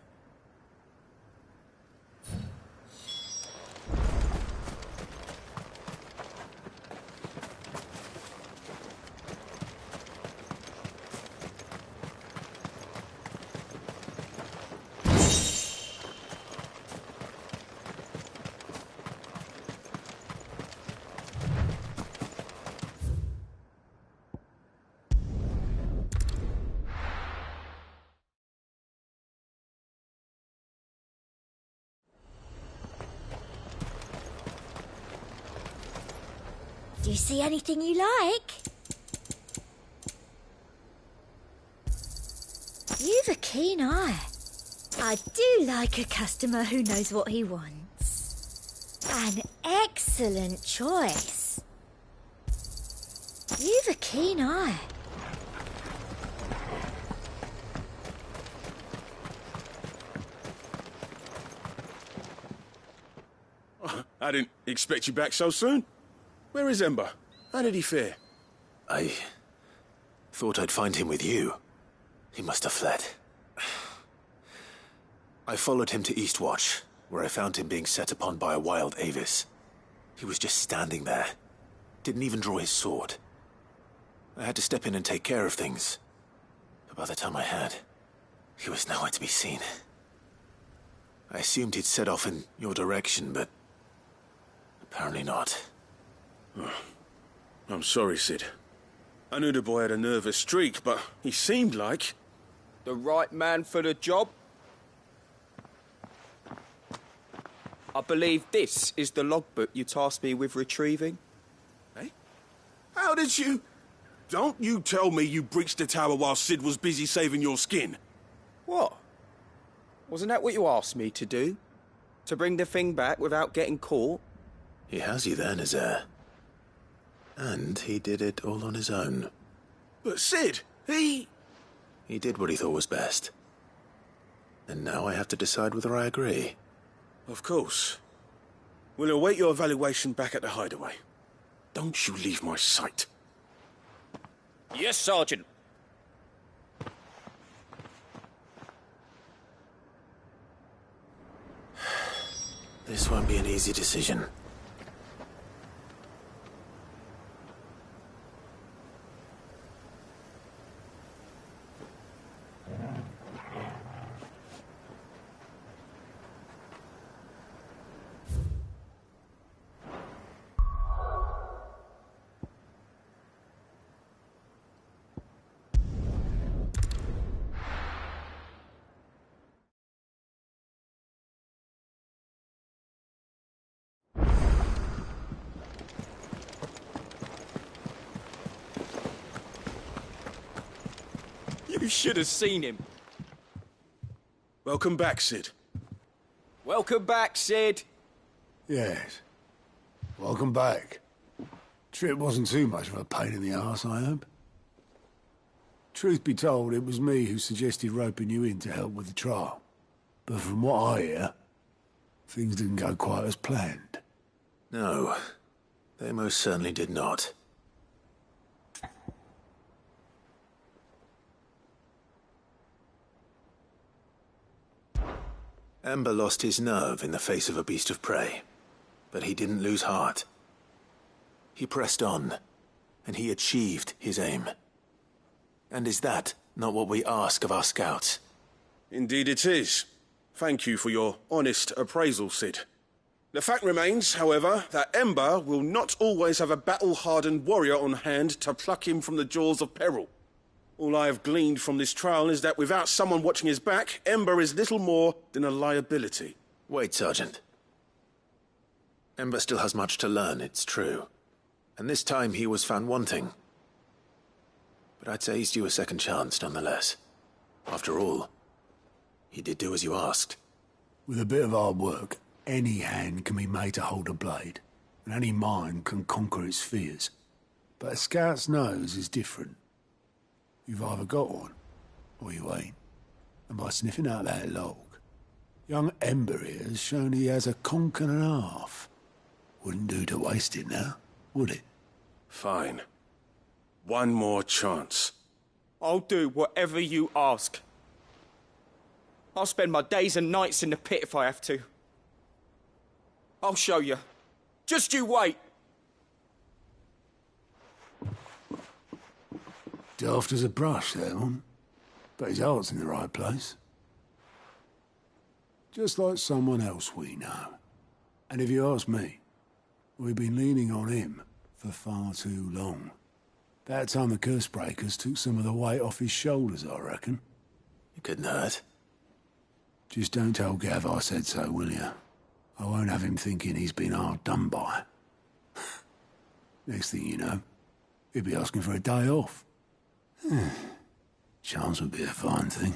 Do you see anything you like? You've a keen eye. I do like a customer who knows what he wants. An excellent choice. You've a keen eye. I didn't expect you back so soon. Where is Ember? How did he fare? I thought I'd find him with you. He must have fled. I followed him to Eastwatch, where I found him being set upon by a wild Avis. He was just standing there. Didn't even draw his sword. I had to step in and take care of things. But by the time I had, he was nowhere to be seen. I assumed he'd set off in your direction, but apparently not. Oh, I'm sorry, Sid. I knew the boy had a nervous streak, but he seemed like... The right man for the job? I believe this is the logbook you tasked me with retrieving. Eh? How did you... Don't you tell me you breached the tower while Sid was busy saving your skin. What? Wasn't that what you asked me to do? To bring the thing back without getting caught? He has you then, his heir. And he did it all on his own. But Sid, he did what he thought was best. And now I have to decide whether I agree. Of course. We'll await your evaluation back at the hideaway. Don't you leave my sight. Yes, Sergeant. This won't be an easy decision. You should have seen him. Welcome back, Sid. Welcome back, Sid. Yes. Welcome back. Trip wasn't too much of a pain in the arse, I hope. Truth be told, it was me who suggested roping you in to help with the trial. But from what I hear, things didn't go quite as planned. No, they most certainly did not. Ember lost his nerve in the face of a beast of prey, but he didn't lose heart. He pressed on, and he achieved his aim. And is that not what we ask of our scouts? Indeed it is. Thank you for your honest appraisal, Sid. The fact remains, however, that Ember will not always have a battle-hardened warrior on hand to pluck him from the jaws of peril. All I have gleaned from this trial is that without someone watching his back, Ember is little more than a liability. Wait, Sergeant. Ember still has much to learn, it's true. And this time he was found wanting. But I'd say he's due a second chance, nonetheless. After all, he did do as you asked. With a bit of hard work, any hand can be made to hold a blade, and any mind can conquer its fears. But a scout's nose is different. You've either got one, or you ain't. And by sniffing out that log, young Ember here has shown he has a conk and a half. Wouldn't do to waste it now, would it? Fine. One more chance. I'll do whatever you ask. I'll spend my days and nights in the pit if I have to. I'll show you. Just you wait. Daft as a brush, that one. But his heart's in the right place. Just like someone else we know. And if you ask me, we've been leaning on him for far too long. That time the curse breakers took some of the weight off his shoulders, I reckon. It couldn't hurt. Just don't tell Gav I said so, will you? I won't have him thinking he's been hard done by. Next thing you know, he'll be asking for a day off. Chance would be a fine thing.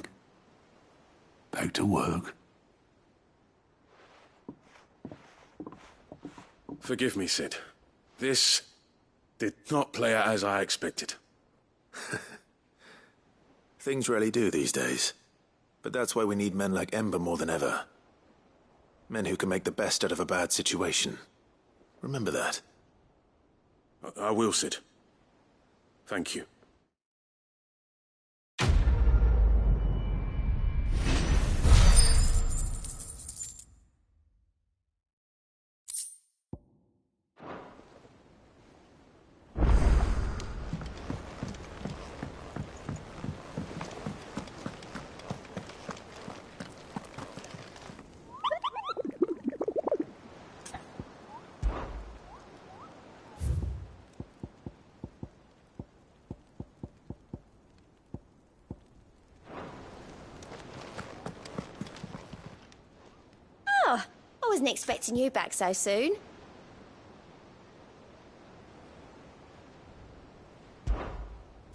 Back to work. Forgive me, Sid. This did not play out as I expected. Things rarely do these days. But that's why we need men like Ember more than ever. Men who can make the best out of a bad situation. Remember that. I will, Sid. Thank you. I wasn't expecting you back so soon.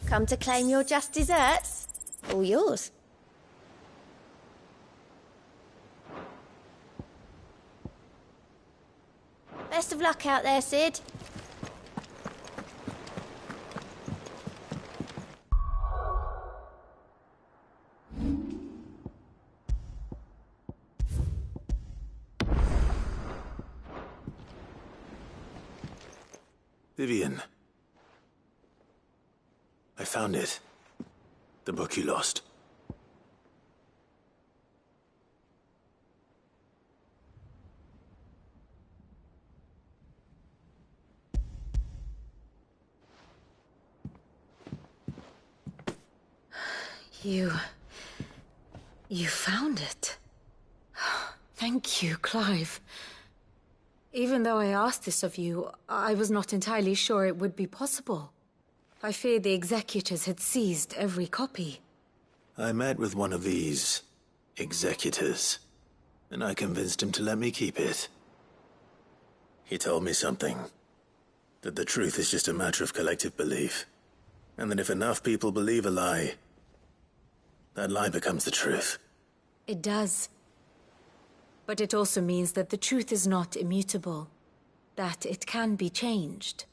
Come to claim your just desserts? All yours. Best of luck out there, Sid. Vivian. I found it. The book you lost. You found it. Thank you, Clive. Even though I asked this of you, I was not entirely sure it would be possible. I feared the executors had seized every copy. I met with one of these executors, and I convinced him to let me keep it. He told me something. That the truth is just a matter of collective belief. And that if enough people believe a lie, that lie becomes the truth. It does. But it also means that the truth is not immutable, that it can be changed,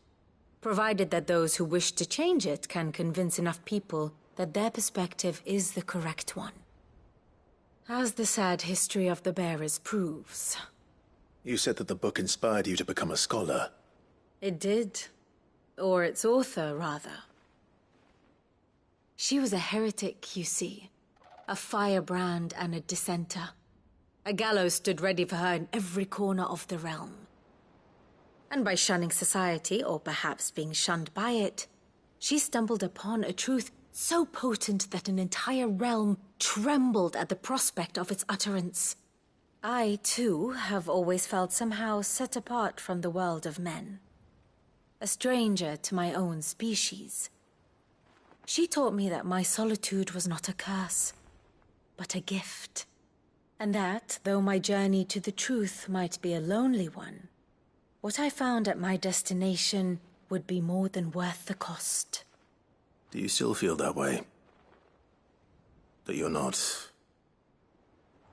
provided that those who wish to change it can convince enough people that their perspective is the correct one. As the sad history of the bearers proves. You said that the book inspired you to become a scholar. It did. Or its author, rather. She was a heretic, you see. A firebrand and a dissenter. A gallows stood ready for her in every corner of the realm. And by shunning society, or perhaps being shunned by it, she stumbled upon a truth so potent that an entire realm trembled at the prospect of its utterance. I, too, have always felt somehow set apart from the world of men. A stranger to my own species. She taught me that my solitude was not a curse, but a gift. And that, though my journey to the truth might be a lonely one, what I found at my destination would be more than worth the cost. Do you still feel that way? That you're not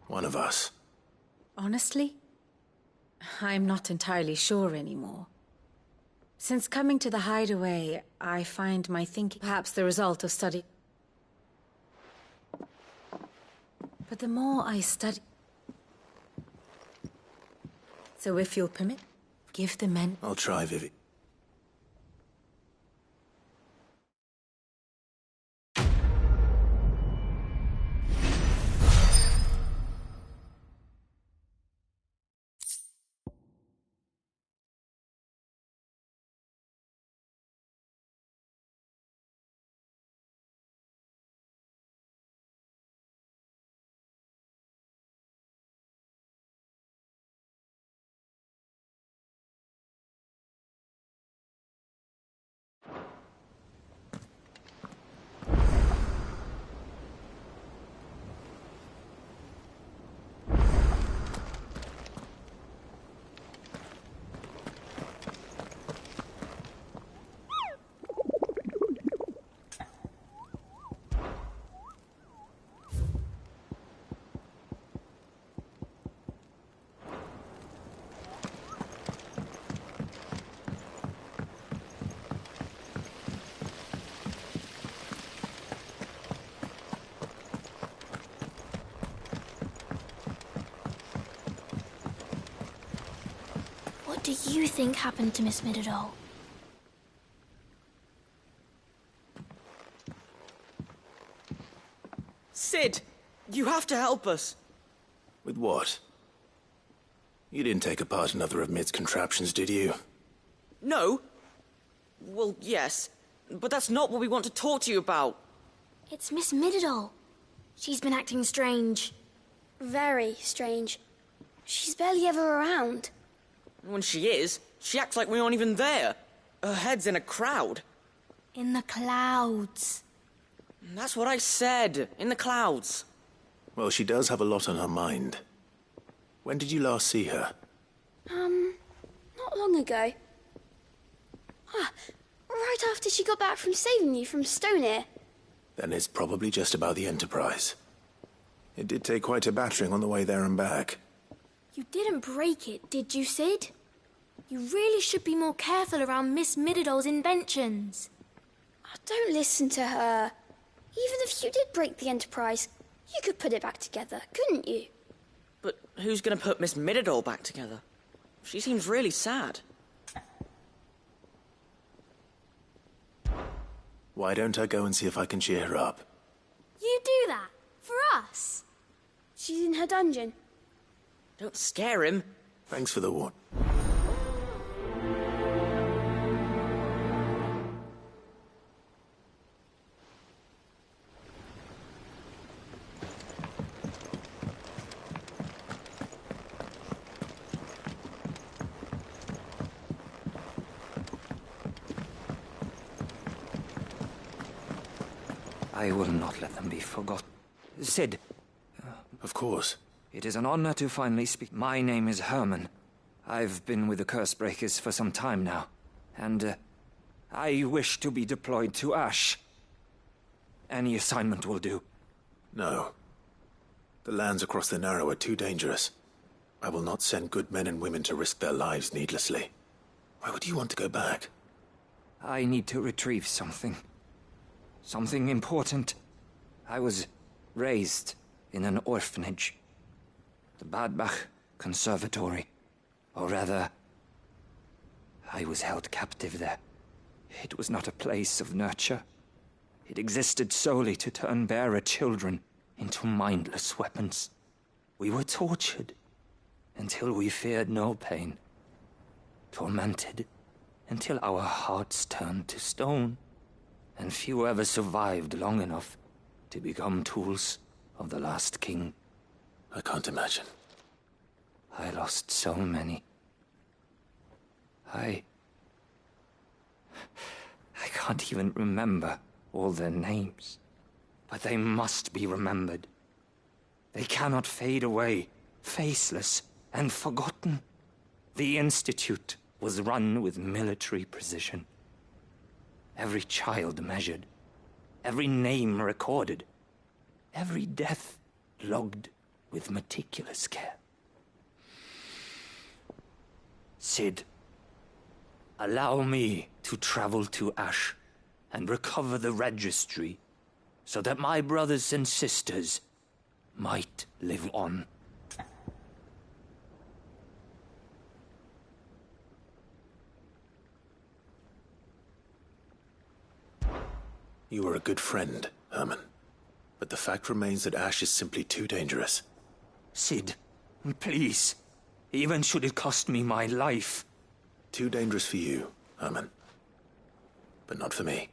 one of us? Honestly, I'm not entirely sure anymore. Since coming to the hideaway, I find my thinking perhaps the result of study. But the more I study... So if you'll permit, give the men... I'll try, Vivi. What do you think happened to Miss Midadol? Sid! You have to help us! With what? You didn't take apart another of Mid's contraptions, did you? No. Well, yes. But that's not what we want to talk to you about. It's Miss Midadol. She's been acting strange. Very strange. She's barely ever around. When she is, she acts like we aren't even there. Her head's in a crowd. In the clouds. That's what I said. In the clouds. Well, she does have a lot on her mind. When did you last see her? Not long ago. Right after she got back from saving you from Stoney. Then it's probably just about the Enterprise. It did take quite a battering on the way there and back. You didn't break it, did you, Sid? You really should be more careful around Miss Midadol's inventions. Don't listen to her. Even if you did break the Enterprise, you could put it back together, couldn't you? But who's going to put Miss Midadol back together? She seems really sad. Why don't I go and see if I can cheer her up? You do that? For us? She's in her dungeon. Don't scare him. Thanks for the warning. I will not let them be forgotten. Sid. Of course. It is an honor to finally speak. My name is Herman. I've been with the Cursebreakers for some time now, and I wish to be deployed to Ash. Any assignment will do. No. The lands across the Narrow are too dangerous. I will not send good men and women to risk their lives needlessly. Why would you want to go back? I need to retrieve something. Something important. I was raised in an orphanage. The Badbach Conservatory. Or rather, I was held captive there. It was not a place of nurture. It existed solely to turn bearer children into mindless weapons. We were tortured until we feared no pain. Tormented until our hearts turned to stone. And few ever survived long enough to become tools of the last king. I can't imagine. I lost so many. I can't even remember all their names. But they must be remembered. They cannot fade away, faceless and forgotten. The Institute was run with military precision. Every child measured, every name recorded, every death logged with meticulous care. Sid, allow me to travel to Ash and recover the registry so that my brothers and sisters might live on. You are a good friend, Herman. But the fact remains that Ash is simply too dangerous. Sid, please. Even should it cost me my life. Too dangerous for you, Herman. But not for me.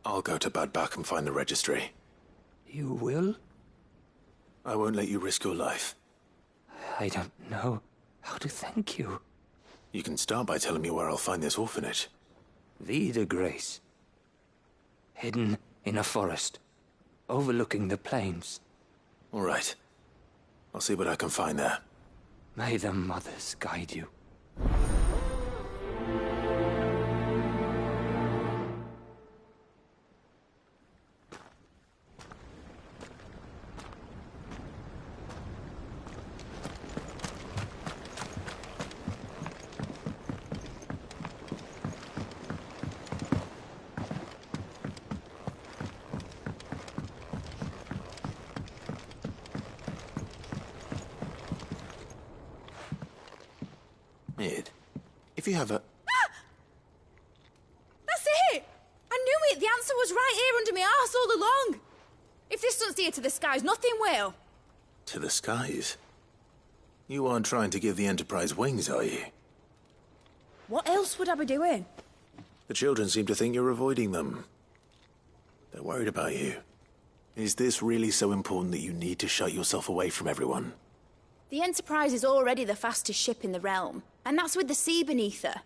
I'll go to Bad Bach and find the registry. You will? I won't let you risk your life. I don't know how to thank you. You can start by telling me where I'll find this orphanage. Vida Grace. Hidden in a forest, overlooking the plains. All right. I'll see what I can find there. May the mothers guide you. If you have a... That's it! I knew it! The answer was right here under my arse all along! If this doesn't steer to the skies, nothing will! To the skies? You aren't trying to give the Enterprise wings, are you? What else would I be doing? The children seem to think you're avoiding them. They're worried about you. Is this really so important that you need to shut yourself away from everyone? The Enterprise is already the fastest ship in the realm, and that's with the sea beneath her.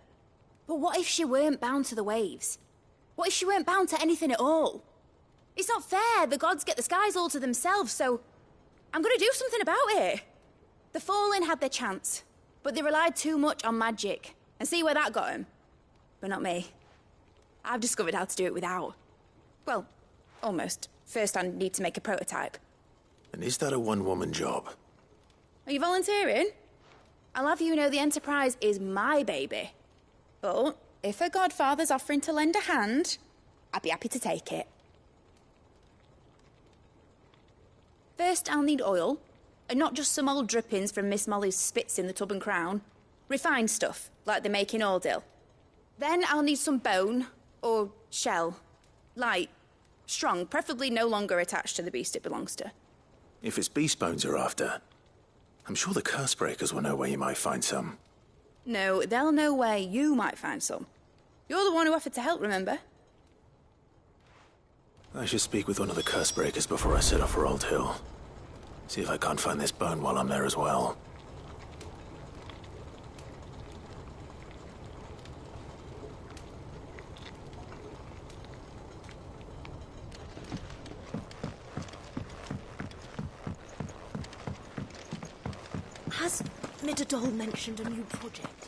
But what if she weren't bound to the waves? What if she weren't bound to anything at all? It's not fair. The gods get the skies all to themselves, so I'm gonna do something about it. The Fallen had their chance, but they relied too much on magic. And see where that got them? But not me. I've discovered how to do it without. Well, almost. First I need to make a prototype. And is that a one-woman job? Are you volunteering? I'll have you know the Enterprise is my baby. But if her godfather's offering to lend a hand, I'd be happy to take it. First, I'll need oil, and not just some old drippings from Miss Molly's spits in the Tub and Crown. Refined stuff, like they make in Ordil. Then I'll need some bone, or shell. Light, strong, preferably no longer attached to the beast it belongs to. If it's beast bones you're after, I'm sure the Cursebreakers will know where you might find some. No, they'll know where you might find some. You're the one who offered to help, remember? I should speak with one of the Cursebreakers before I set off for Old Hill. See if I can't find this bone while I'm there as well. Has Midadol mentioned a new project?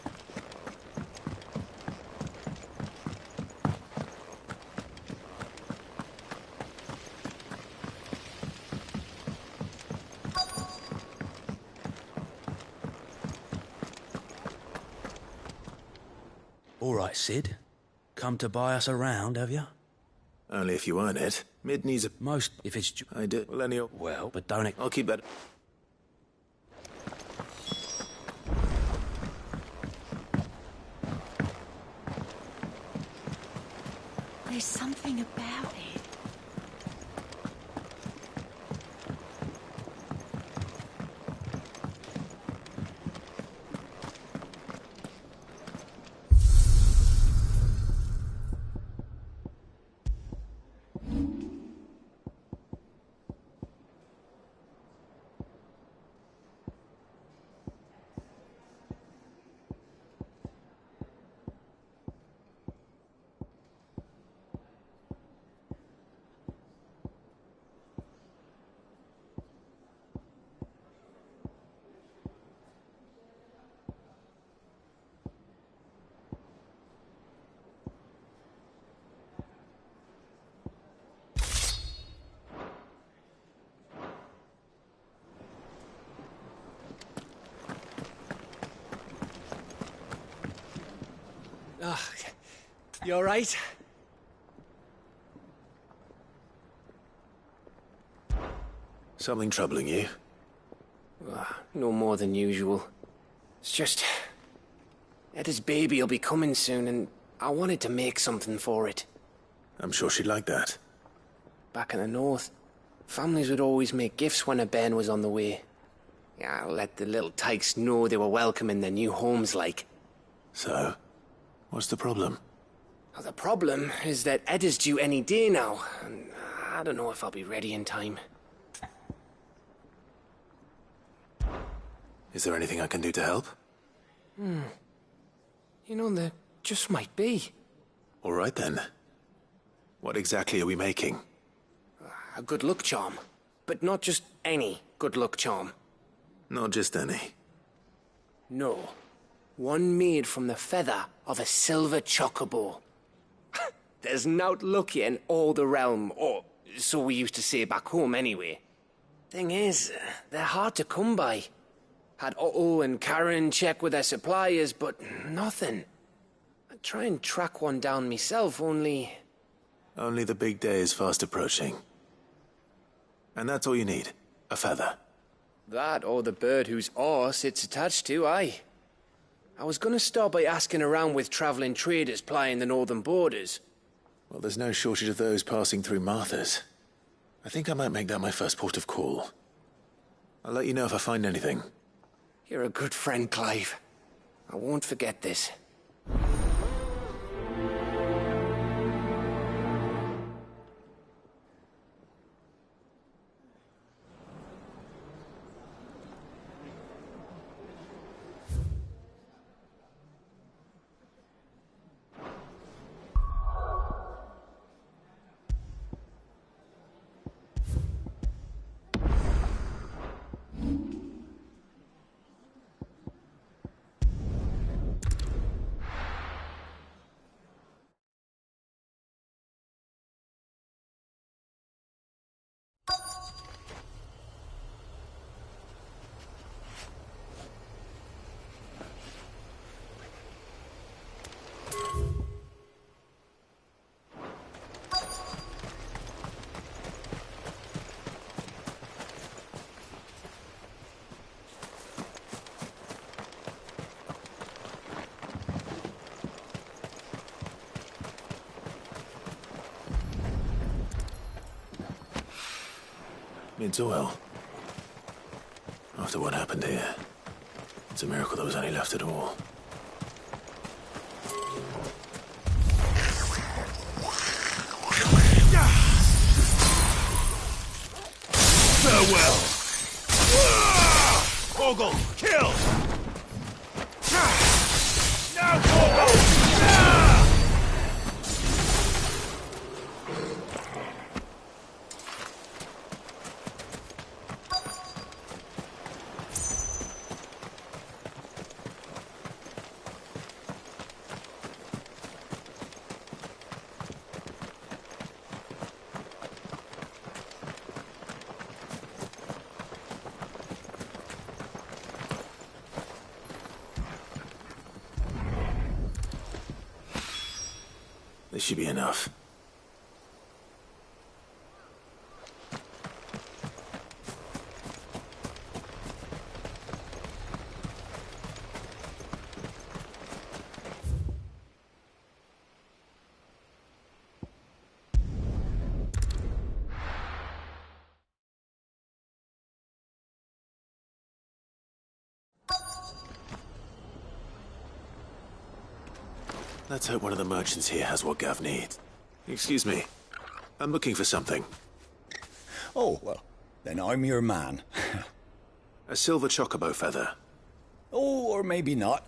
All right, Sid. Come to buy us around, have you? Only if you earn it. Mid needs a... Most, if it's... I do. Well, any... Well, but don't... I'll keep that... There's something about it. You all right? Something troubling you? No more than usual. It's just... Eda's baby will be coming soon, and I wanted to make something for it. I'm sure she'd like that. Back in the north, families would always make gifts when a bairn was on the way. Yeah, let the little tykes know they were welcome in their new homes, like. So, what's the problem? Well, the problem is that Eda's due any day now, and I don't know if I'll be ready in time. Is there anything I can do to help? You know, there just might be. All right, then. What exactly are we making? A good luck charm. But not just any good luck charm. Not just any. No. One made from the feather of a silver chocobo. There's nowt luckier in all the realm, or so we used to say back home anyway. Thing is, they're hard to come by. Had Otto and Karen check with their suppliers, but nothing. I'd try and track one down myself, only... Only the big day is fast approaching. And that's all you need, a feather. That or the bird whose horse it's attached to, aye. I was gonna start by asking around with traveling traders plying the northern borders. Well, there's no shortage of those passing through Martha's. I think I might make that my first port of call. I'll let you know if I find anything. You're a good friend, Clive. I won't forget this. It's well. After what happened here, it's a miracle there was any left at all. Farewell! Torgal, kill! Now, Torgal! This should be enough. Let's hope one of the merchants here has what Gav needs. Excuse me. I'm looking for something. Oh, well, then I'm your man. A silver chocobo feather. Oh, or maybe not.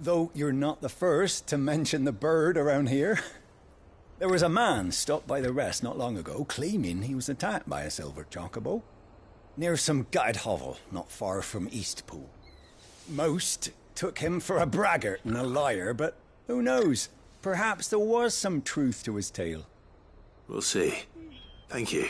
Though you're not the first to mention the bird around here. There was a man stopped by the rest not long ago, claiming he was attacked by a silver chocobo. Near some gutted hovel, not far from Eastpool. Most took him for a braggart and a liar, but who knows? Perhaps there was some truth to his tale. We'll see. Thank you.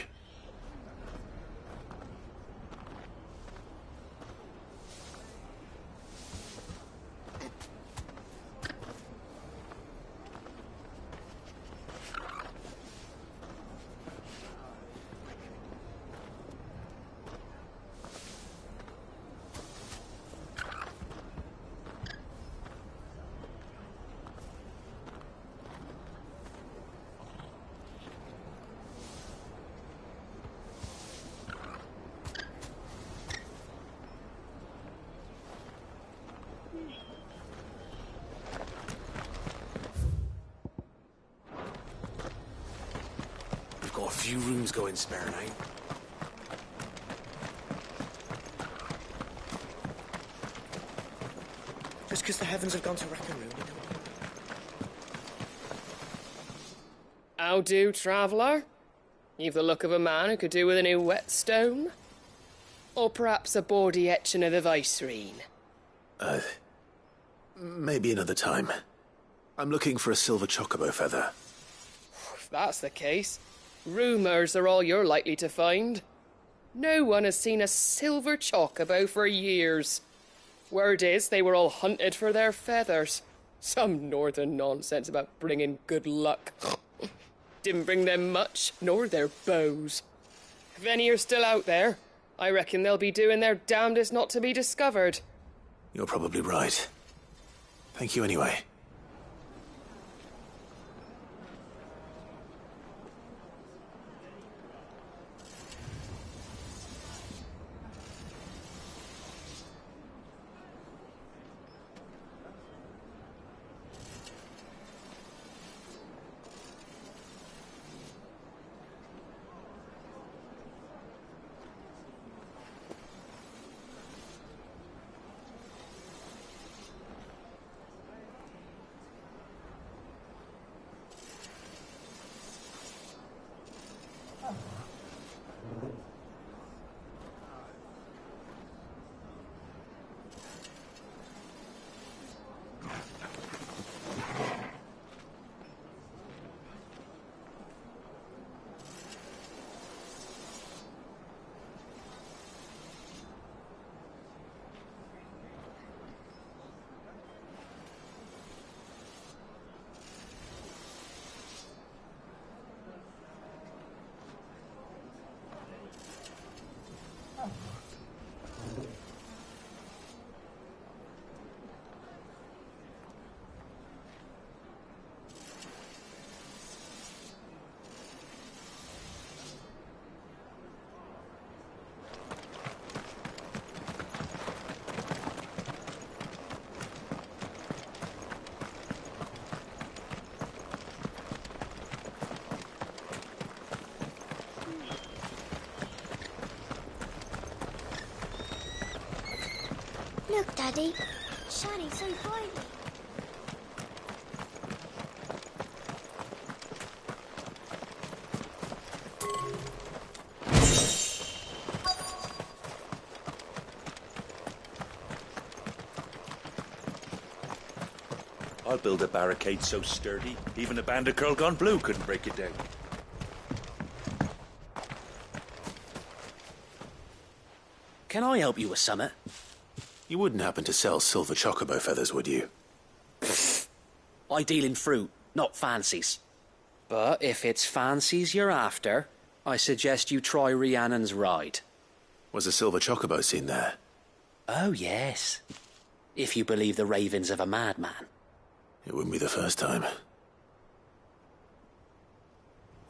Got a few rooms going spare now. Just because the heavens have gone to rack and ruin, you don't. How do, traveller? You've the look of a man who could do with a new whetstone. Or perhaps a bawdy etching of the Vicereine. Maybe another time. I'm looking for a silver chocobo feather. If that's the case, rumours are all you're likely to find. No one has seen a silver chocobo for years. Word is they were all hunted for their feathers. Some northern nonsense about bringing good luck. Didn't bring them much, nor their bows. If any are still out there, I reckon they'll be doing their damnedest not to be discovered. You're probably right. Thank you anyway. Look, Daddy. Shining so brightly. I'll build a barricade so sturdy, even a band of Curl Gone Blue couldn't break it down. Can I help you with summit? You wouldn't happen to sell silver chocobo feathers, would you? I deal in fruit, not fancies. But if it's fancies you're after, I suggest you try Rhiannon's ride. Was a silver chocobo seen there? Oh, yes. If you believe the ravings of a madman. It wouldn't be the first time.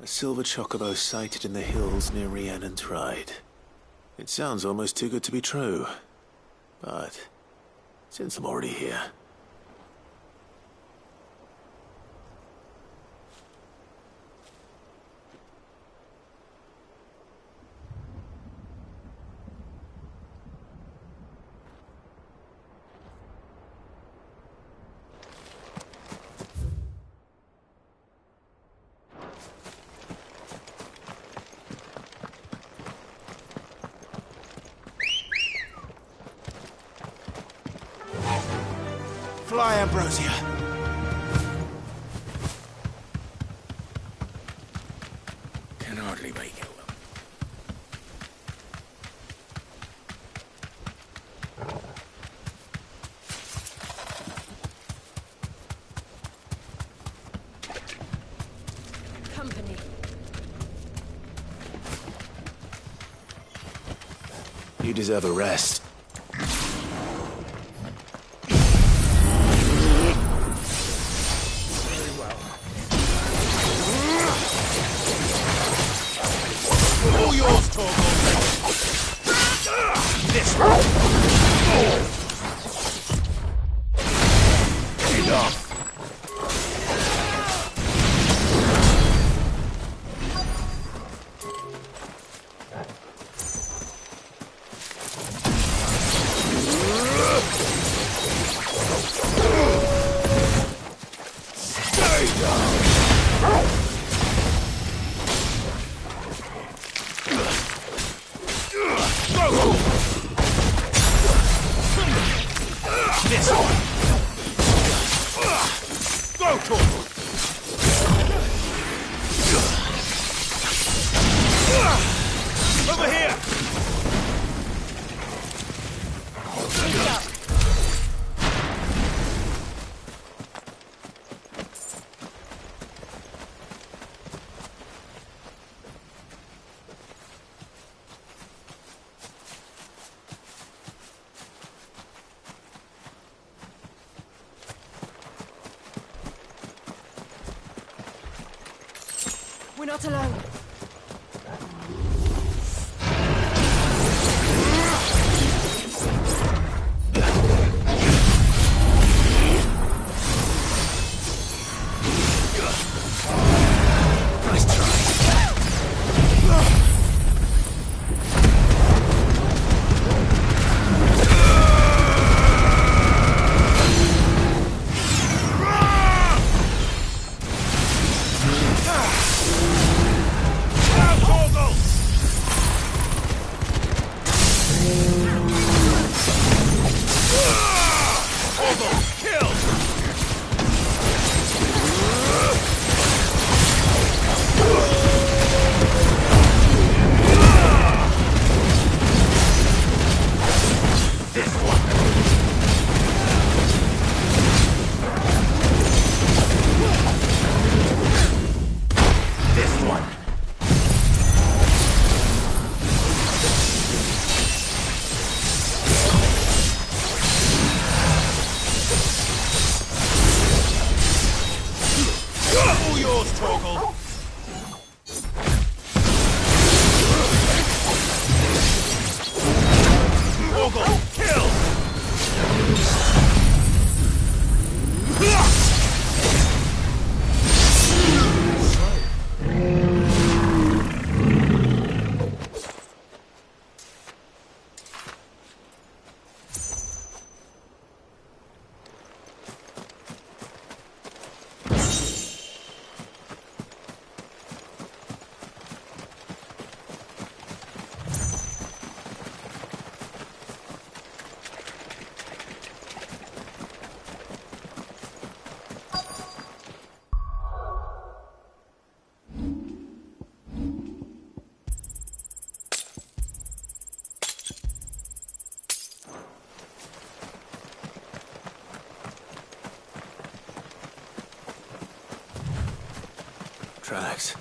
A silver chocobo sighted in the hills near Rhiannon's Ride. It sounds almost too good to be true. But since I'm already here... Fly, Ambrosia. Can hardly make it. Company. You deserve a rest. All yours, Torgal. This one. Enough. Stay down. This one. Go, Torgal. Over here. We're not alone. Nice try. Tracks.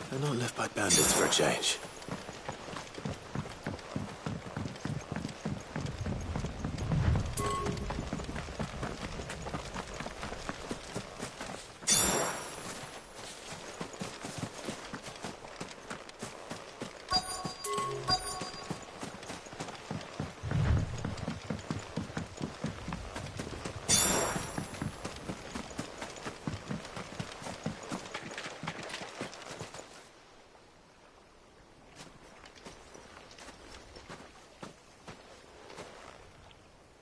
They're not left by bandits for a change.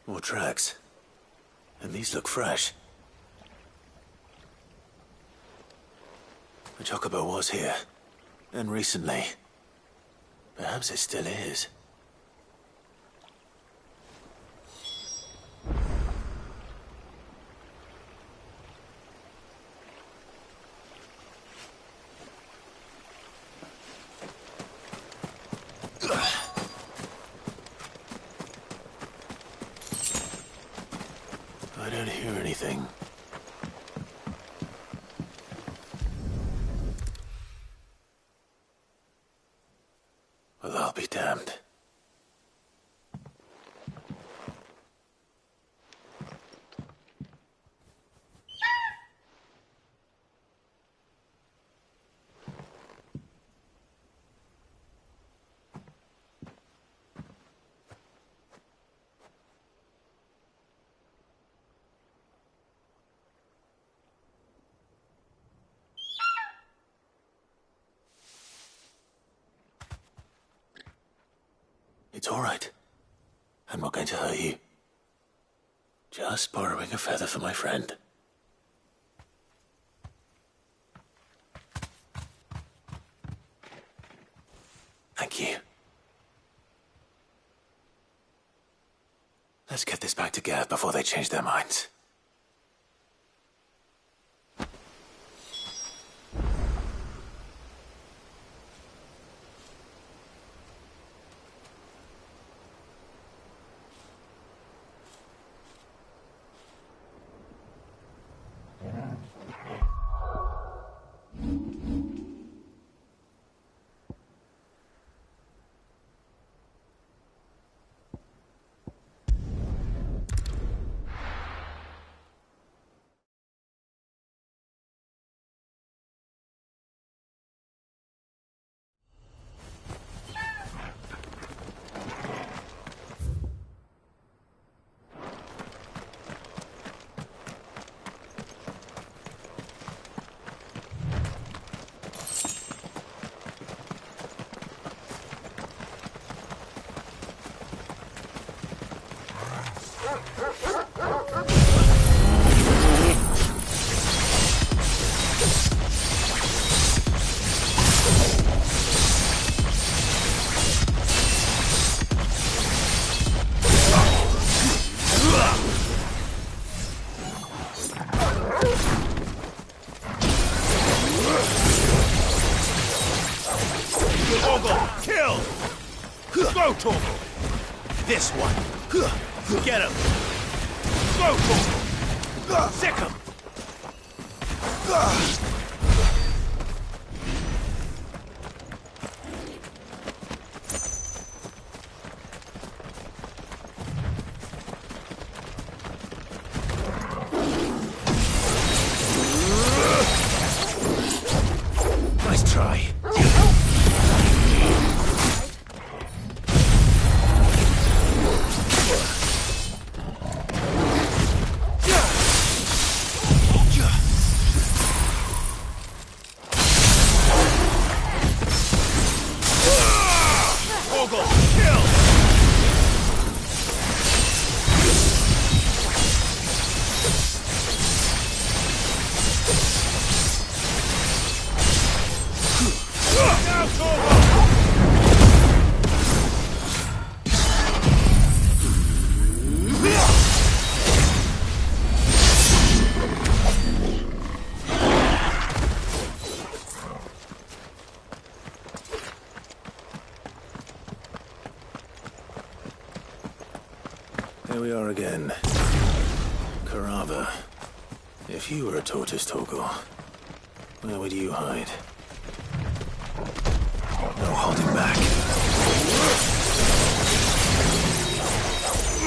More tracks. And these look fresh. The chocobo was here. And recently. Perhaps it still is. I don't hear anything. Well, I'll be damned. It's all right. I'm not going to hurt you. Just borrowing a feather for my friend. Thank you. Let's get this back to Gav before they change their minds. Torgal, kill! Go, Torgal! This one. Get him! Go, Torgal! Sick him! Nice try. Here we are again. Carava. If you were a tortoise, Torgal, Where would you hide? No holding back.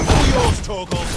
All yours, Torgal!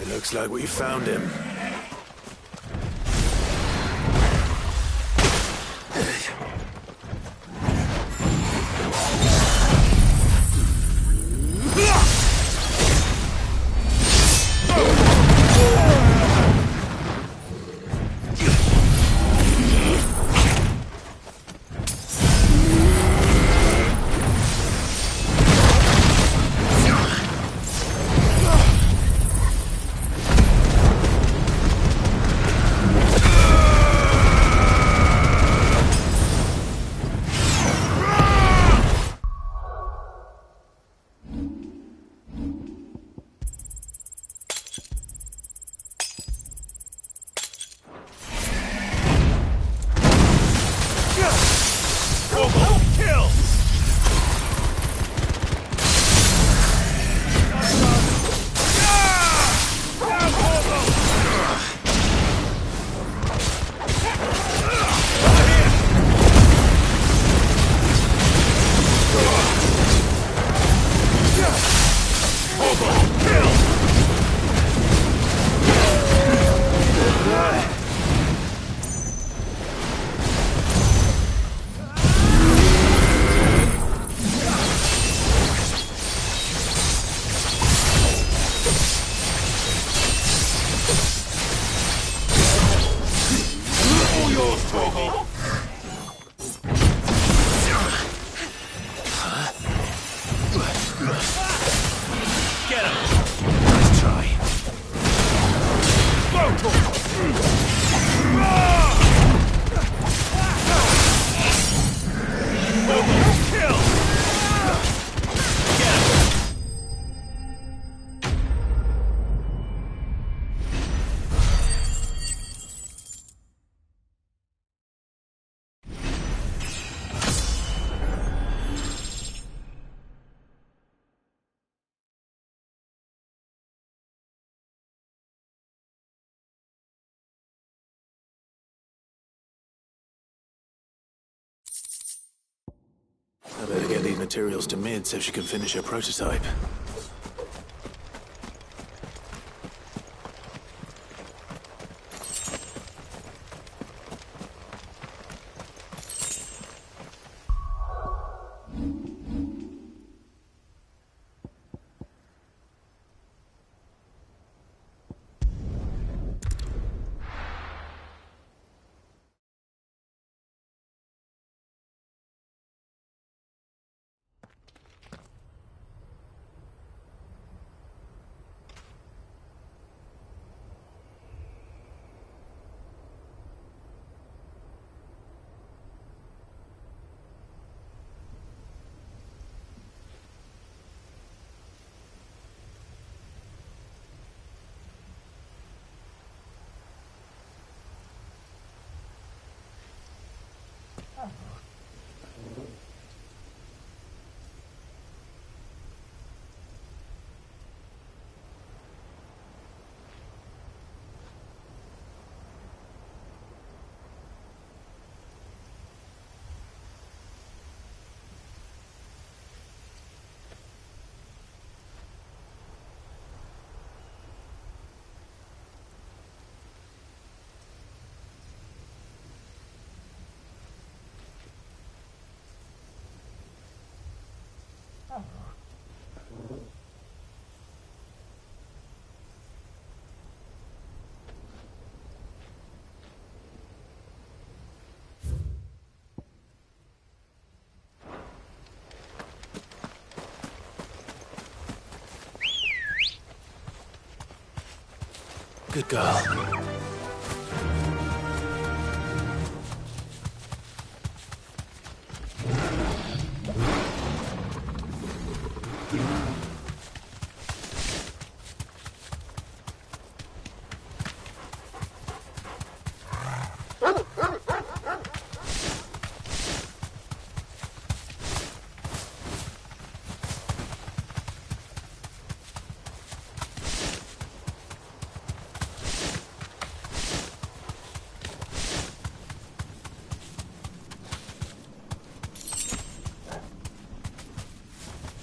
Looks like we found him. I better get these materials to Mid so she can finish her prototype. Good girl.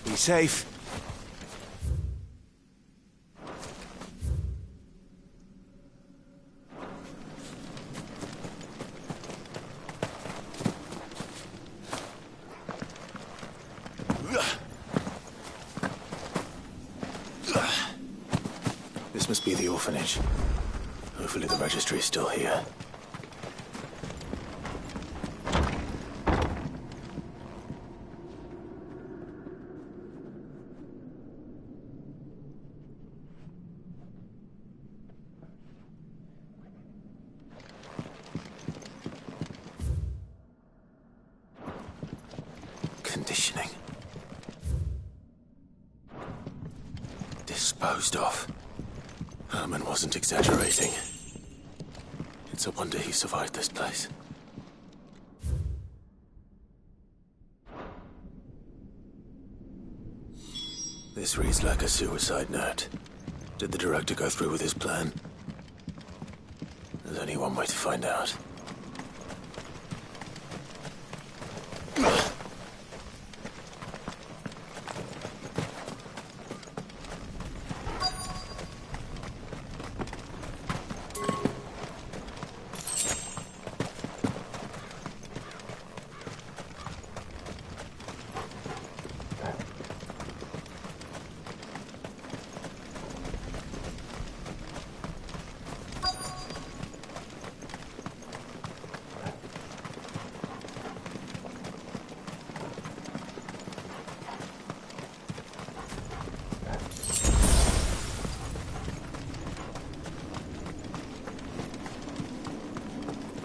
Be safe. This must be the orphanage. Hopefully the registry is still here. Conditioning. Disposed of. Herman wasn't exaggerating. It's a wonder he survived this place. This reads like a suicide note. Did the director go through with his plan? There's only one way to find out.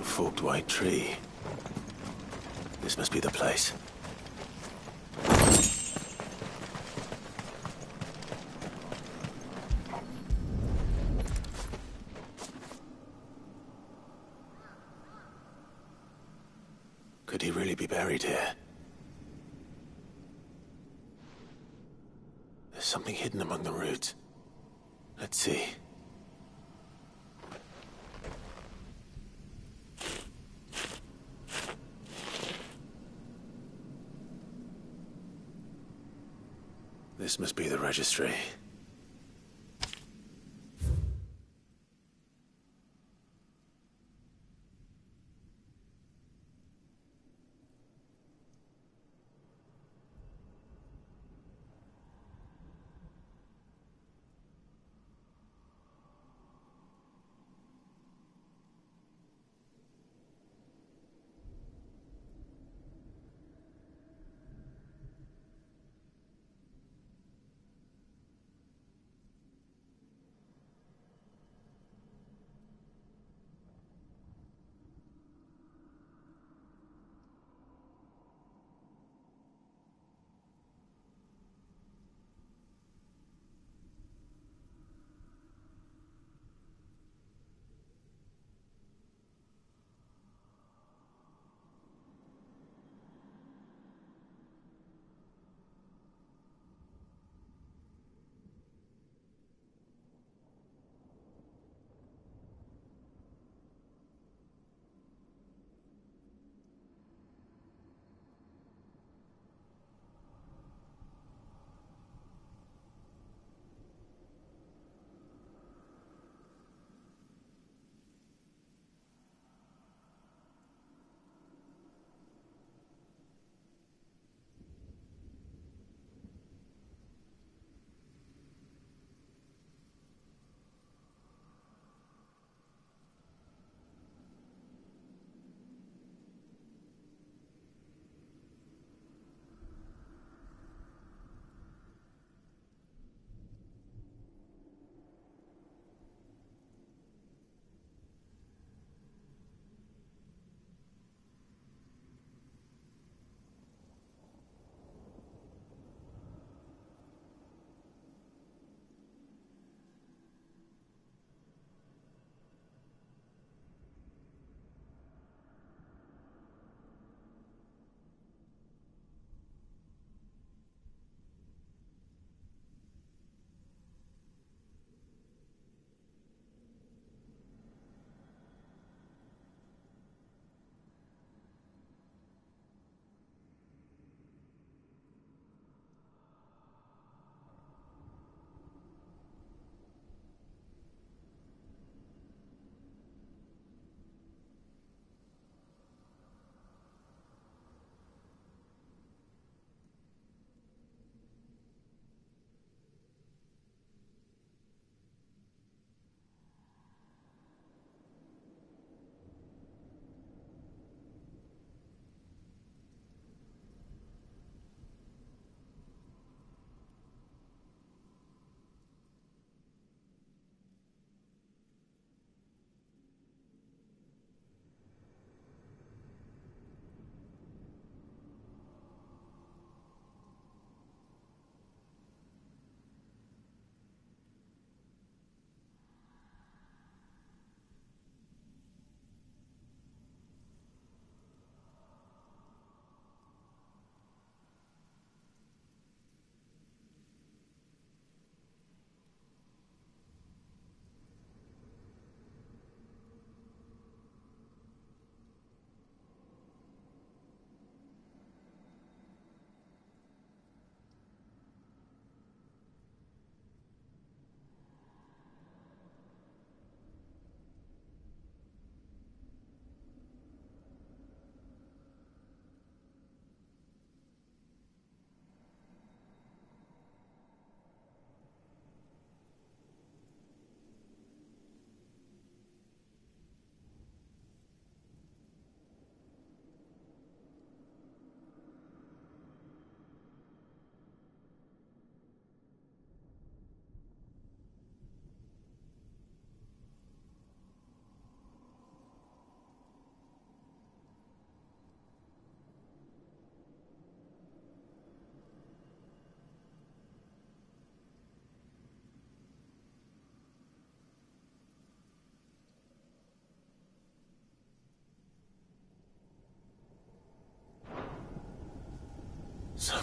Forked white tree. This must be the place. Could he really be buried here? There's something hidden among the roots. Let's see. This must be the registry.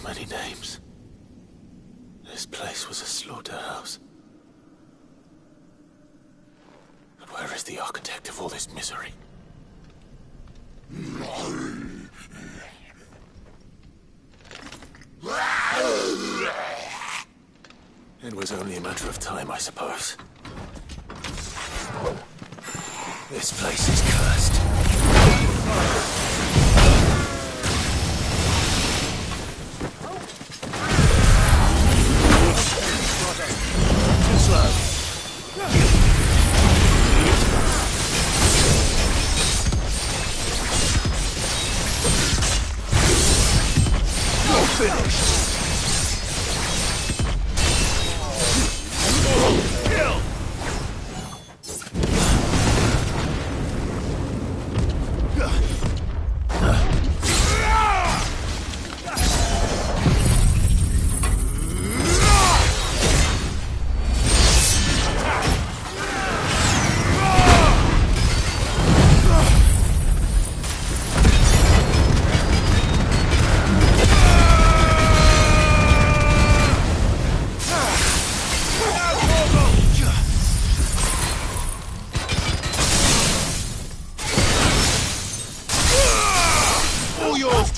many names. This place was a slaughterhouse. But where is the architect of all this misery? It was only a matter of time, I suppose. This place is cursed. Too slow. You're finished. Kill!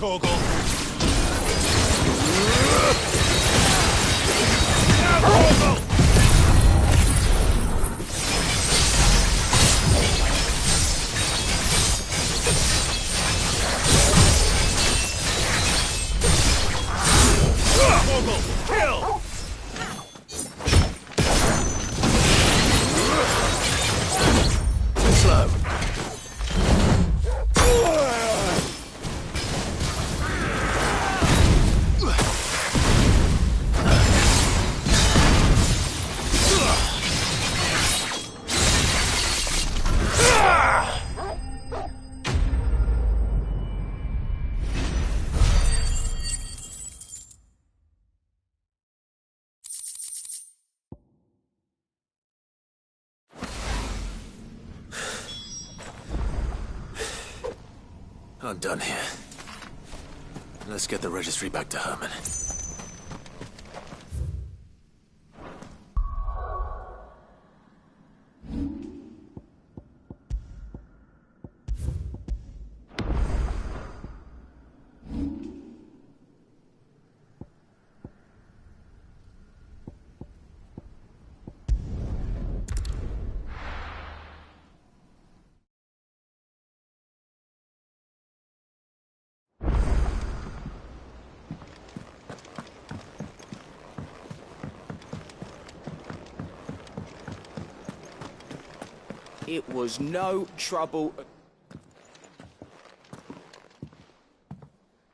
Torgal! Kill! Too slow. I'm done here. Let's get the registry back to Herman. It was no trouble.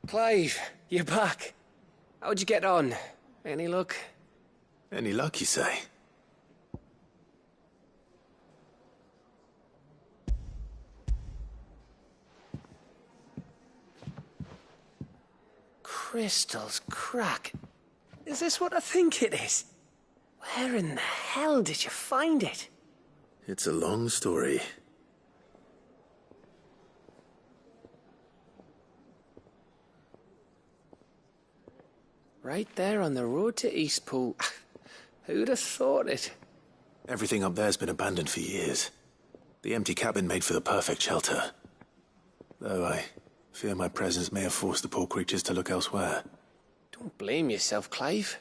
Clive, you're back. How'd you get on? Any luck? Any luck, you say? Crystal's crack. Is this what I think it is? Where in the hell did you find it? It's a long story. Right there on the road to Eastpool. Who'd have thought it? Everything up there's been abandoned for years. The empty cabin made for the perfect shelter. Though I fear my presence may have forced the poor creatures to look elsewhere. Don't blame yourself, Clive.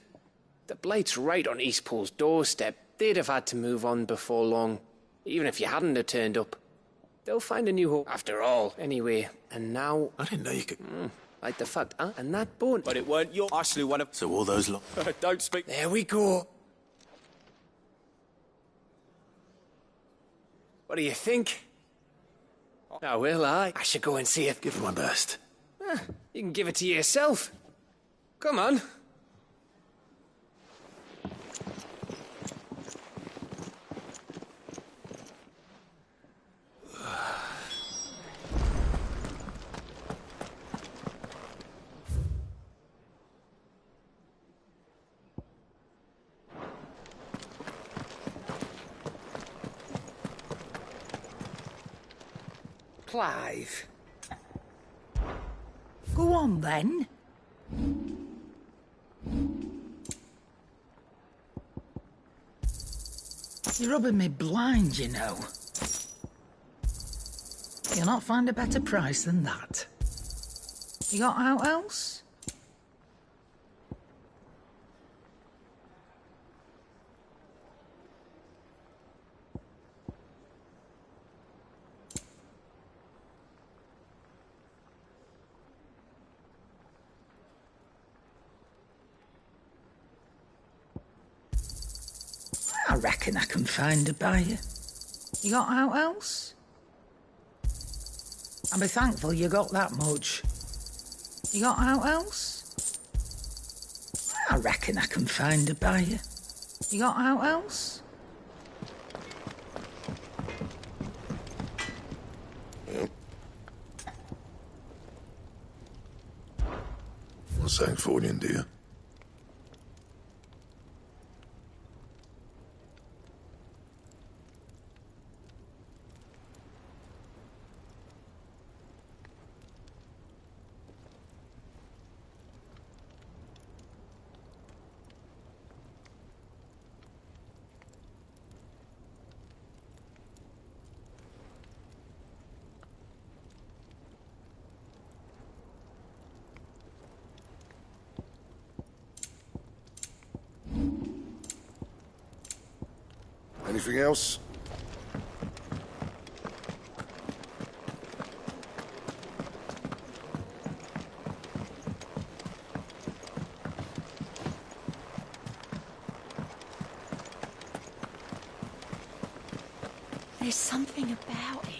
The Blight's right on Eastpool's doorstep. They'd have had to move on before long. Even if you hadn't have turned up. They'll find a new home after all, anyway. And now... I didn't know you could... like the fact, huh? And that bone... But it weren't your... I slew one of... So all those Don't speak... There we go. What do you think? Oh, will I? I should go and see it. Give it my best. You can give it to yourself. Come on. Clive. Go on, then. You're rubbing me blind, you know. You'll not find a better price than that. You got out else? I reckon I can find a buyer. You got out else? I'll be thankful you got that much. You got out else? I reckon I can find a buyer. You got out else? Yep. What's something for you, dear? Anything else? There's something about it.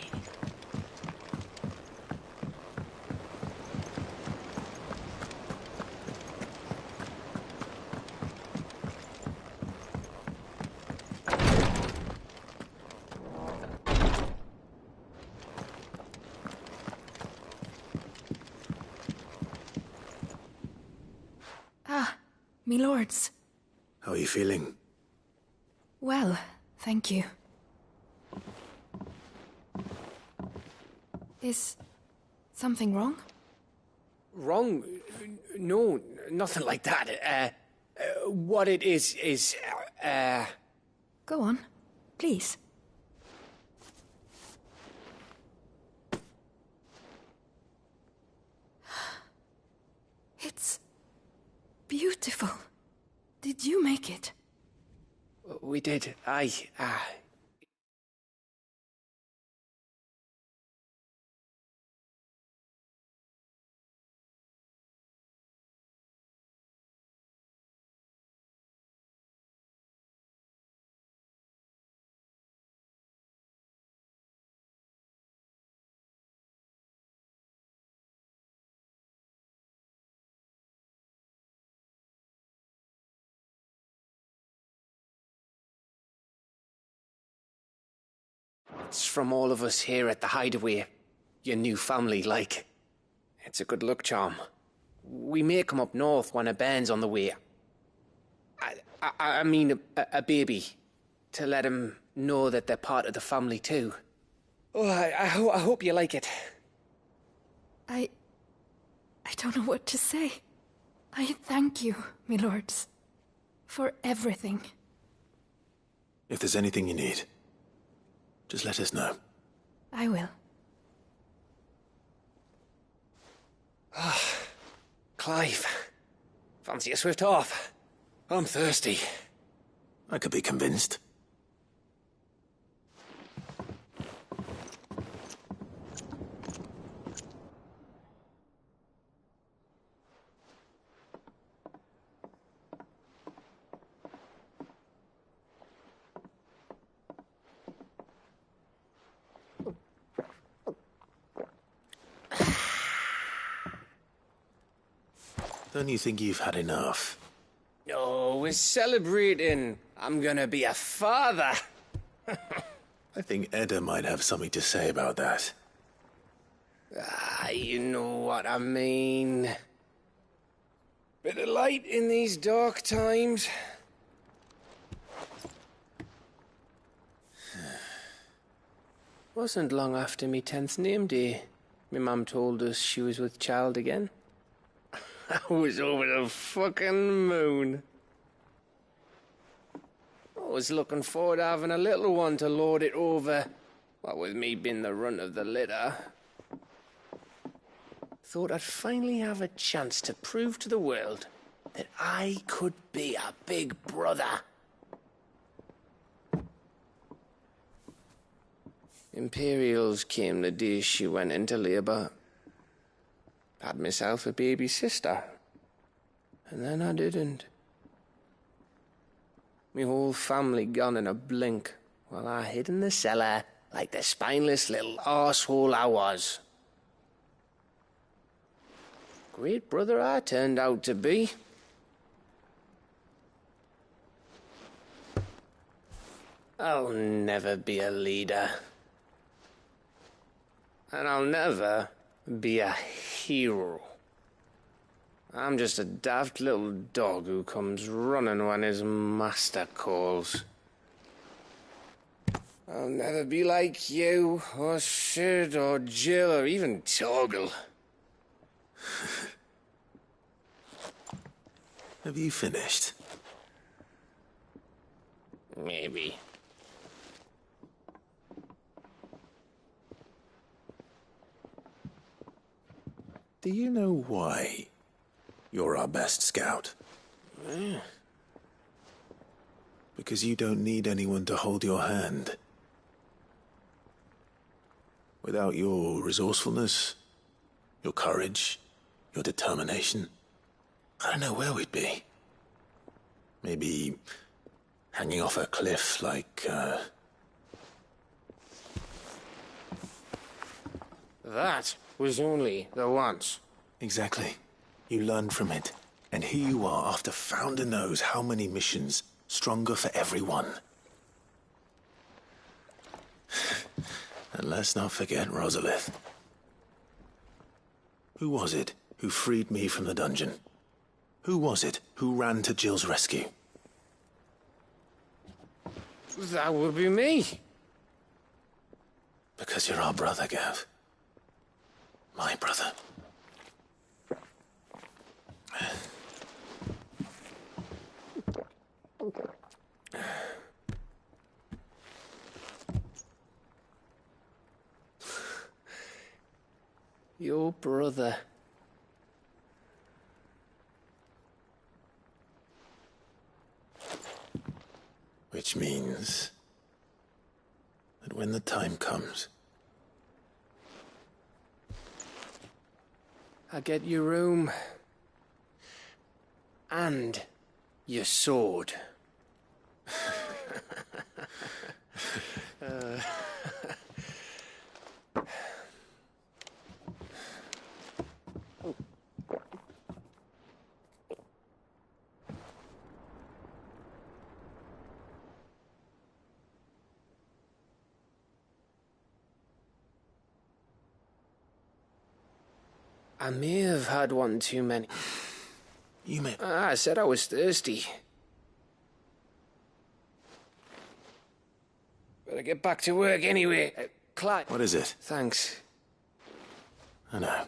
Me lords. How are you feeling? Well, thank you. Is something wrong? Wrong? No, nothing like that. What it is... Go on, please. It's beautiful. Did you make it? We did. It's from all of us here at the Hideaway. Your new family, like. It's a good luck charm. We may come up north when a band's on the way. I mean a baby. To let him know that they're part of the family too. Oh, I hope you like it. I don't know what to say. I thank you, me lords, for everything. If there's anything you need, just let us know. I will. Clive, fancy a swift off? I'm thirsty. I could be convinced. Don't you think you've had enough? Oh, we're celebrating. I'm gonna be a father. I think Edda might have something to say about that. You know what I mean. Bit of light in these dark times. Wasn't long after me 10th name day. My mum told us she was with child again. I was over the fucking moon. was looking forward to having a little one to lord it over. What with me being the runt of the litter. Thought I'd finally have a chance to prove to the world that I could be a big brother. Imperials came the day she went into labour. Had myself a baby sister. And then I didn't. Me whole family gone in a blink, while I hid in the cellar like the spineless little arsehole I was. Great brother I turned out to be. I'll never be a leader. And I'll never be a hero. I'm just a daft little dog who comes running when his master calls. I'll never be like you, or Sid, or Jill, or even Torgal. Have you finished? Maybe. Do you know why you're our best scout? Yeah. Because you don't need anyone to hold your hand. Without your resourcefulness, your courage, your determination, I don't know where we'd be. Maybe hanging off a cliff like, That was only the once. Exactly. You learned from it. And here you are after Founder knows how many missions, stronger for everyone. And let's not forget Rosalith. Who was it who freed me from the dungeon? Who was it who ran to Jill's rescue? That would be me. Because you're our brother, Gav. My brother. Your brother. Which means that when the time comes, I get your room. And your sword. I may have had one too many. You may... I said I was thirsty. Better get back to work anyway. Clive. What is it? Thanks. I know.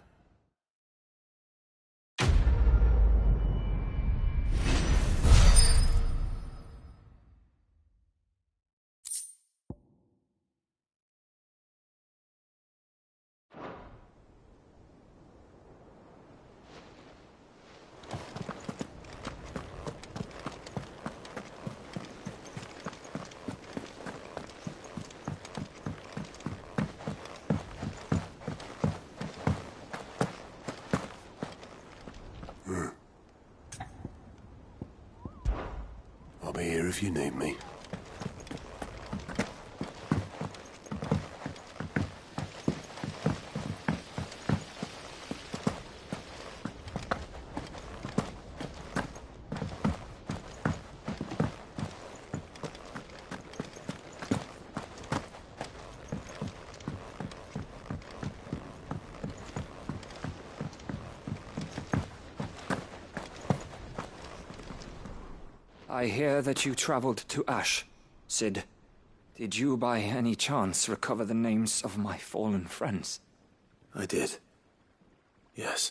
I'll be here if you need me. I hear that you traveled to Ash, Sid. Did you by any chance recover the names of my fallen friends? I did. Yes.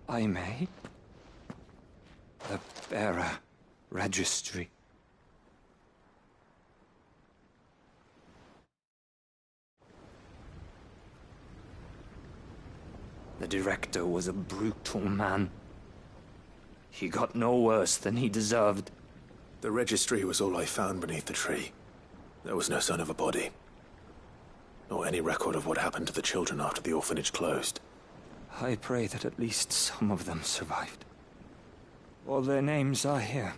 I may. The bearer registry. The director was a brutal man. He got no worse than he deserved. The registry was all I found beneath the tree. There was no sign of a body. Nor any record of what happened to the children after the orphanage closed. I pray that at least some of them survived. All their names are here.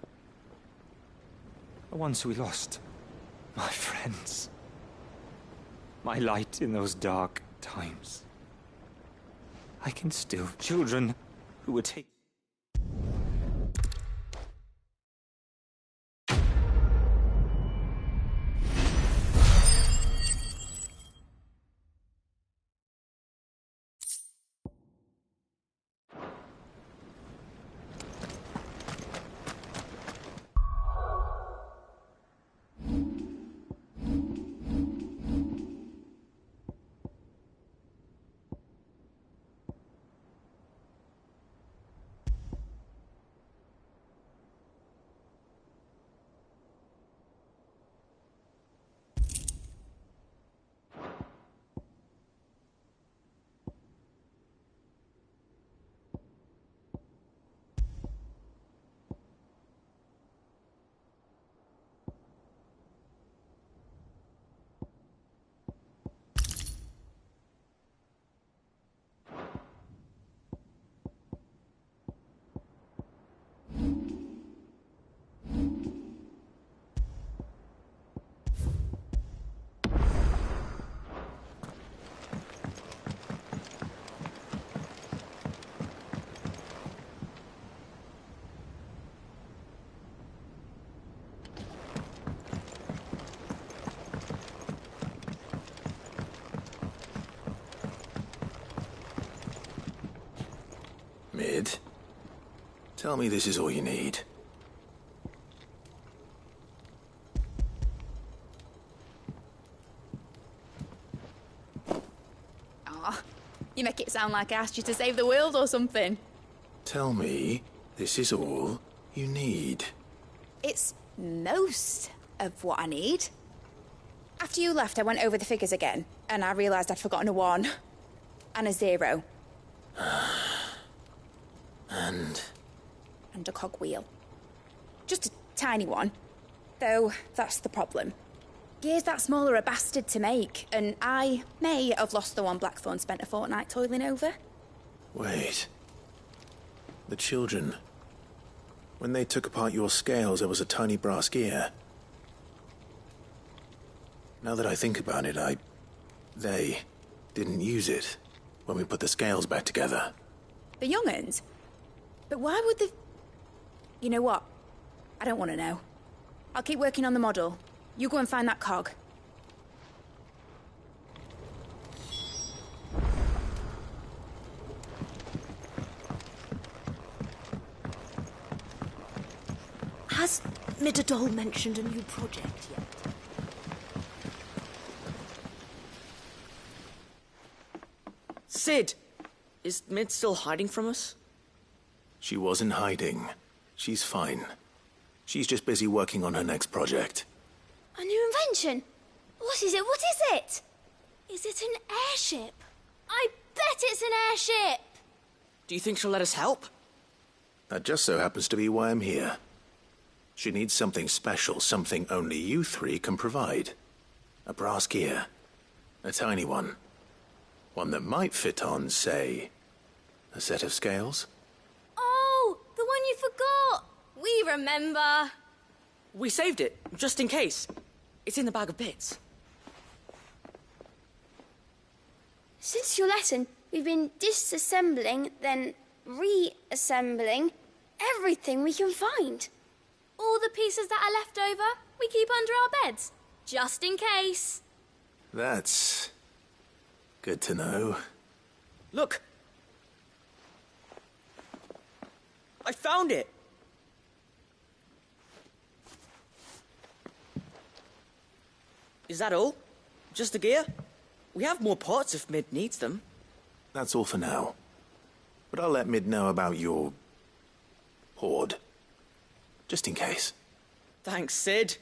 The ones we lost. My friends. My light in those dark times. I can still... Children who would take... Mid, tell me this is all you need. Aw, you make it sound like I asked you to save the world or something. Tell me this is all you need. It's most of what I need. After you left, I went over the figures again, and I realised I'd forgotten a 1 and a 0. And a cogwheel. Just a tiny one. Though, that's the problem. Gears that small are a bastard to make, and I may have lost the one Blackthorn spent a fortnight toiling over. Wait. The children. When they took apart your scales, there was a tiny brass gear. Now that I think about it, they didn't use it when we put the scales back together. The young'uns? But why would the... You know what? I don't want to know. I'll keep working on the model. You go and find that cog. Has Midadol mentioned a new project yet? Sid! Is Mid still hiding from us? She wasn't hiding. She's fine. She's just busy working on her next project. A new invention? What is it? What is it? Is it an airship? I bet it's an airship! Do you think she'll let us help? That just so happens to be why I'm here. She needs something special, something only you three can provide. A brass gear. A tiny one. One that might fit on, say, a set of scales? Oh, the one you forgot! We remember. We saved it, just in case. It's in the bag of bits. Since your lesson, we've been disassembling, then reassembling everything we can find. All the pieces that are left over, we keep under our beds, just in case. That's good to know. Look! I found it! Is that all? Just the gear? We have more parts if Mid needs them. That's all for now. But I'll let Mid know about your... hoard. Just in case. Thanks, Sid.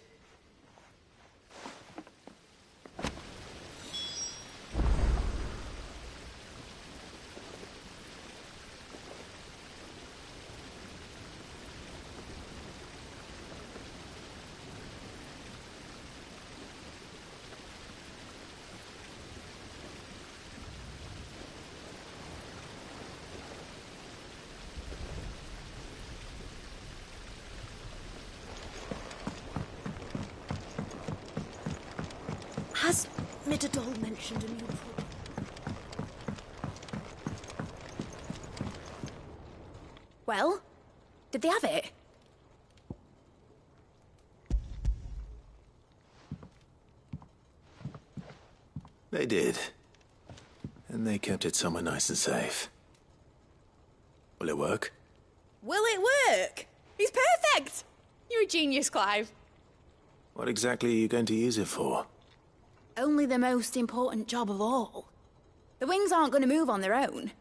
Has Midadol mentioned a new project? Well, did they have it? They did. And they kept it somewhere nice and safe. Will it work? Will it work? It's perfect! You're a genius, Clive. What exactly are you going to use it for? Only the most important job of all. The wings aren't going to move on their own.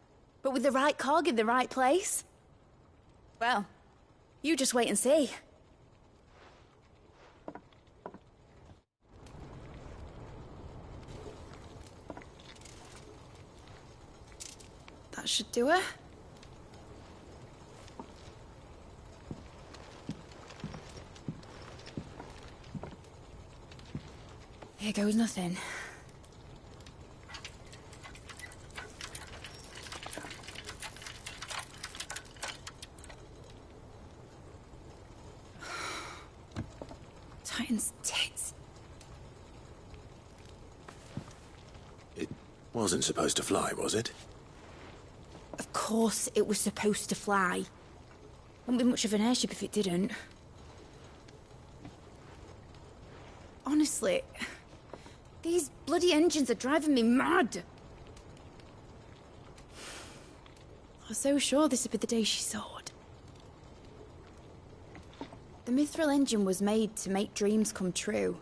But with the right cog in the right place... well, you just wait and see. That should do it. Here goes nothing. Titan's tits. It wasn't supposed to fly, was it? Of course it was supposed to fly. Wouldn't be much of an airship if it didn't. Honestly, these bloody engines are driving me mad. I was so sure this would be the day she soared. The Mithril engine was made to make dreams come true.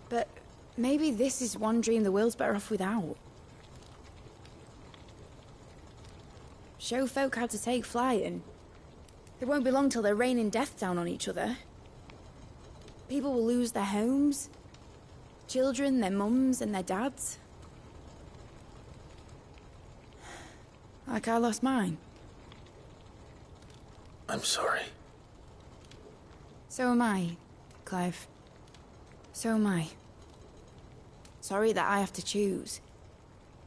But maybe this is one dream the world's better off without. Show folk how to take flight, and it won't be long till they're raining death down on each other. People will lose their homes, children, their mums and their dads. Like I lost mine. I'm sorry. So am I, Clive. So am I. Sorry that I have to choose.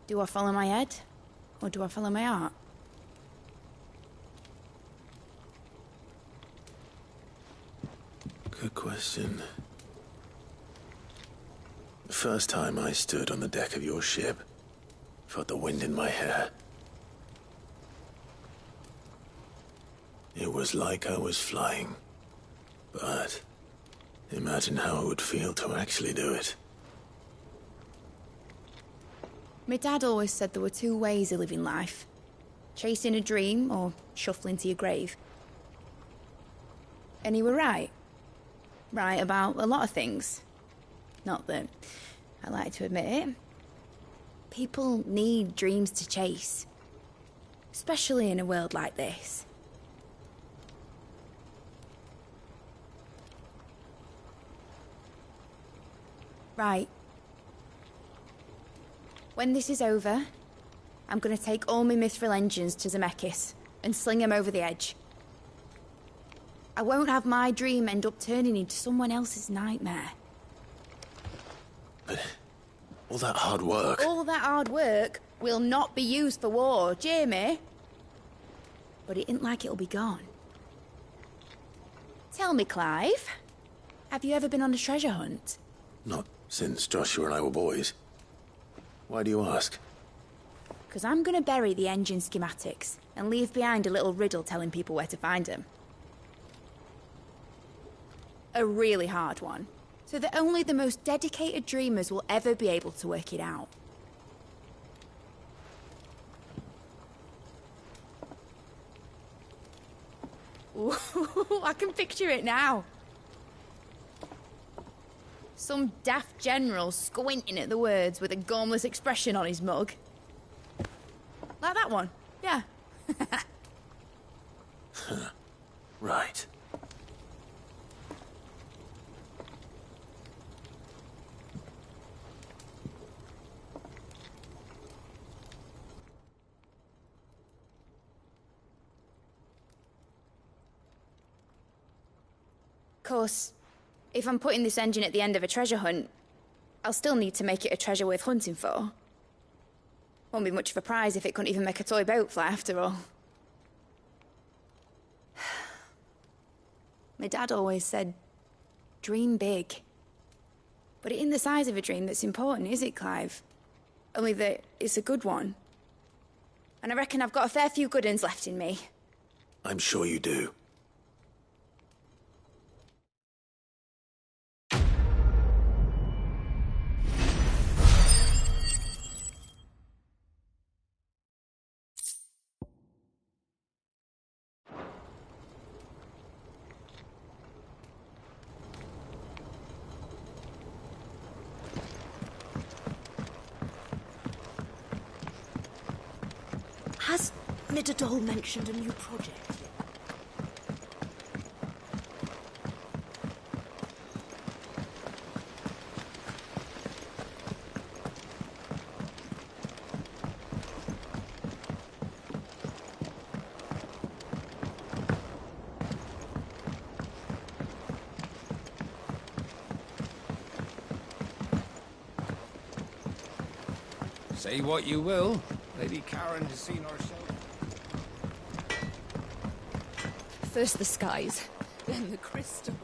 Do I follow my head, or do I follow my heart? Good question. The first time I stood on the deck of your ship, felt the wind in my hair. It was like I was flying. But imagine how it would feel to actually do it. My dad always said there were two ways of living life. Chasing a dream or shuffling to your grave. And he were right. Right about a lot of things. Not that I like to admit it. People need dreams to chase. Especially in a world like this. Right. When this is over, I'm gonna take all my Mithril engines to Zemeckis and sling them over the edge. I won't have my dream end up turning into someone else's nightmare. But all that hard work... All that hard work will not be used for war, Jamie. But it ain't like it'll be gone. Tell me, Clive, have you ever been on a treasure hunt? Not since Joshua and I were boys. Why do you ask? Because I'm gonna bury the engine schematics and leave behind a little riddle telling people where to find them. A really hard one, so that only the most dedicated dreamers will ever be able to work it out. Ooh, I can picture it now. Some daft general squinting at the words with a gormless expression on his mug. Like that one, yeah. Right. Of course, if I'm putting this engine at the end of a treasure hunt, I'll still need to make it a treasure worth hunting for. Won't be much of a prize if it couldn't even make a toy boat fly after all. My dad always said, dream big. But it ain't the size of a dream that's important, is it, Clive? Only that it's a good one. And I reckon I've got a fair few good uns left in me. I'm sure you do. Has Midadol mentioned a new project yet? Say what you will, Lady Karen has seen herself. First the skies, then the crystal.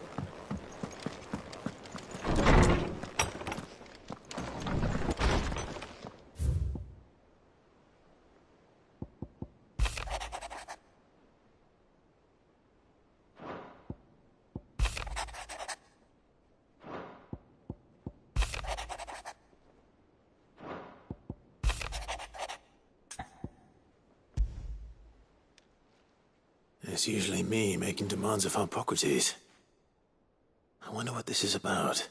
It's usually me making demands of Hippocrates. I wonder what this is about.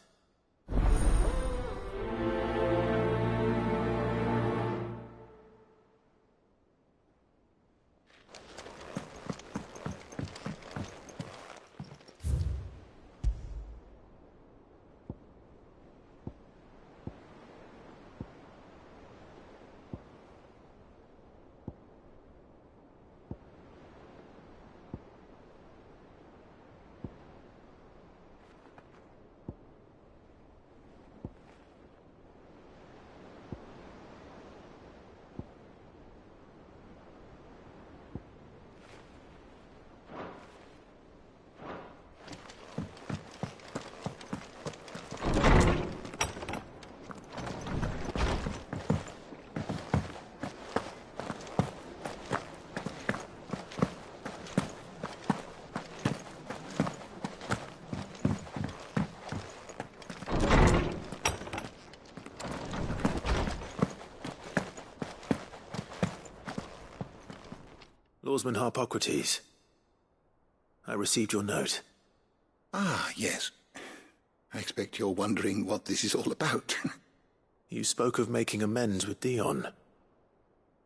Lawsman Hippocrates. I received your note. Ah, yes. I expect you're wondering what this is all about. You spoke of making amends with Dion,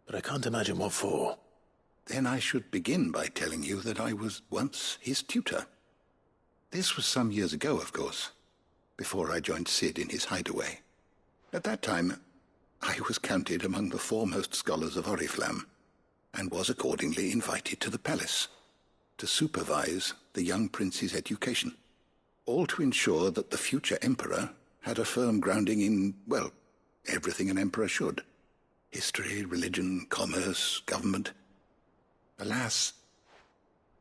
but I can't imagine what for. Then I should begin by telling you that I was once his tutor. This was some years ago, of course, before I joined Sid in his hideaway. At that time, I was counted among the foremost scholars of Oriflamme, and was accordingly invited to the palace to supervise the young prince's education, all to ensure that the future emperor had a firm grounding in, well, everything an emperor should. History, religion, commerce, government. Alas,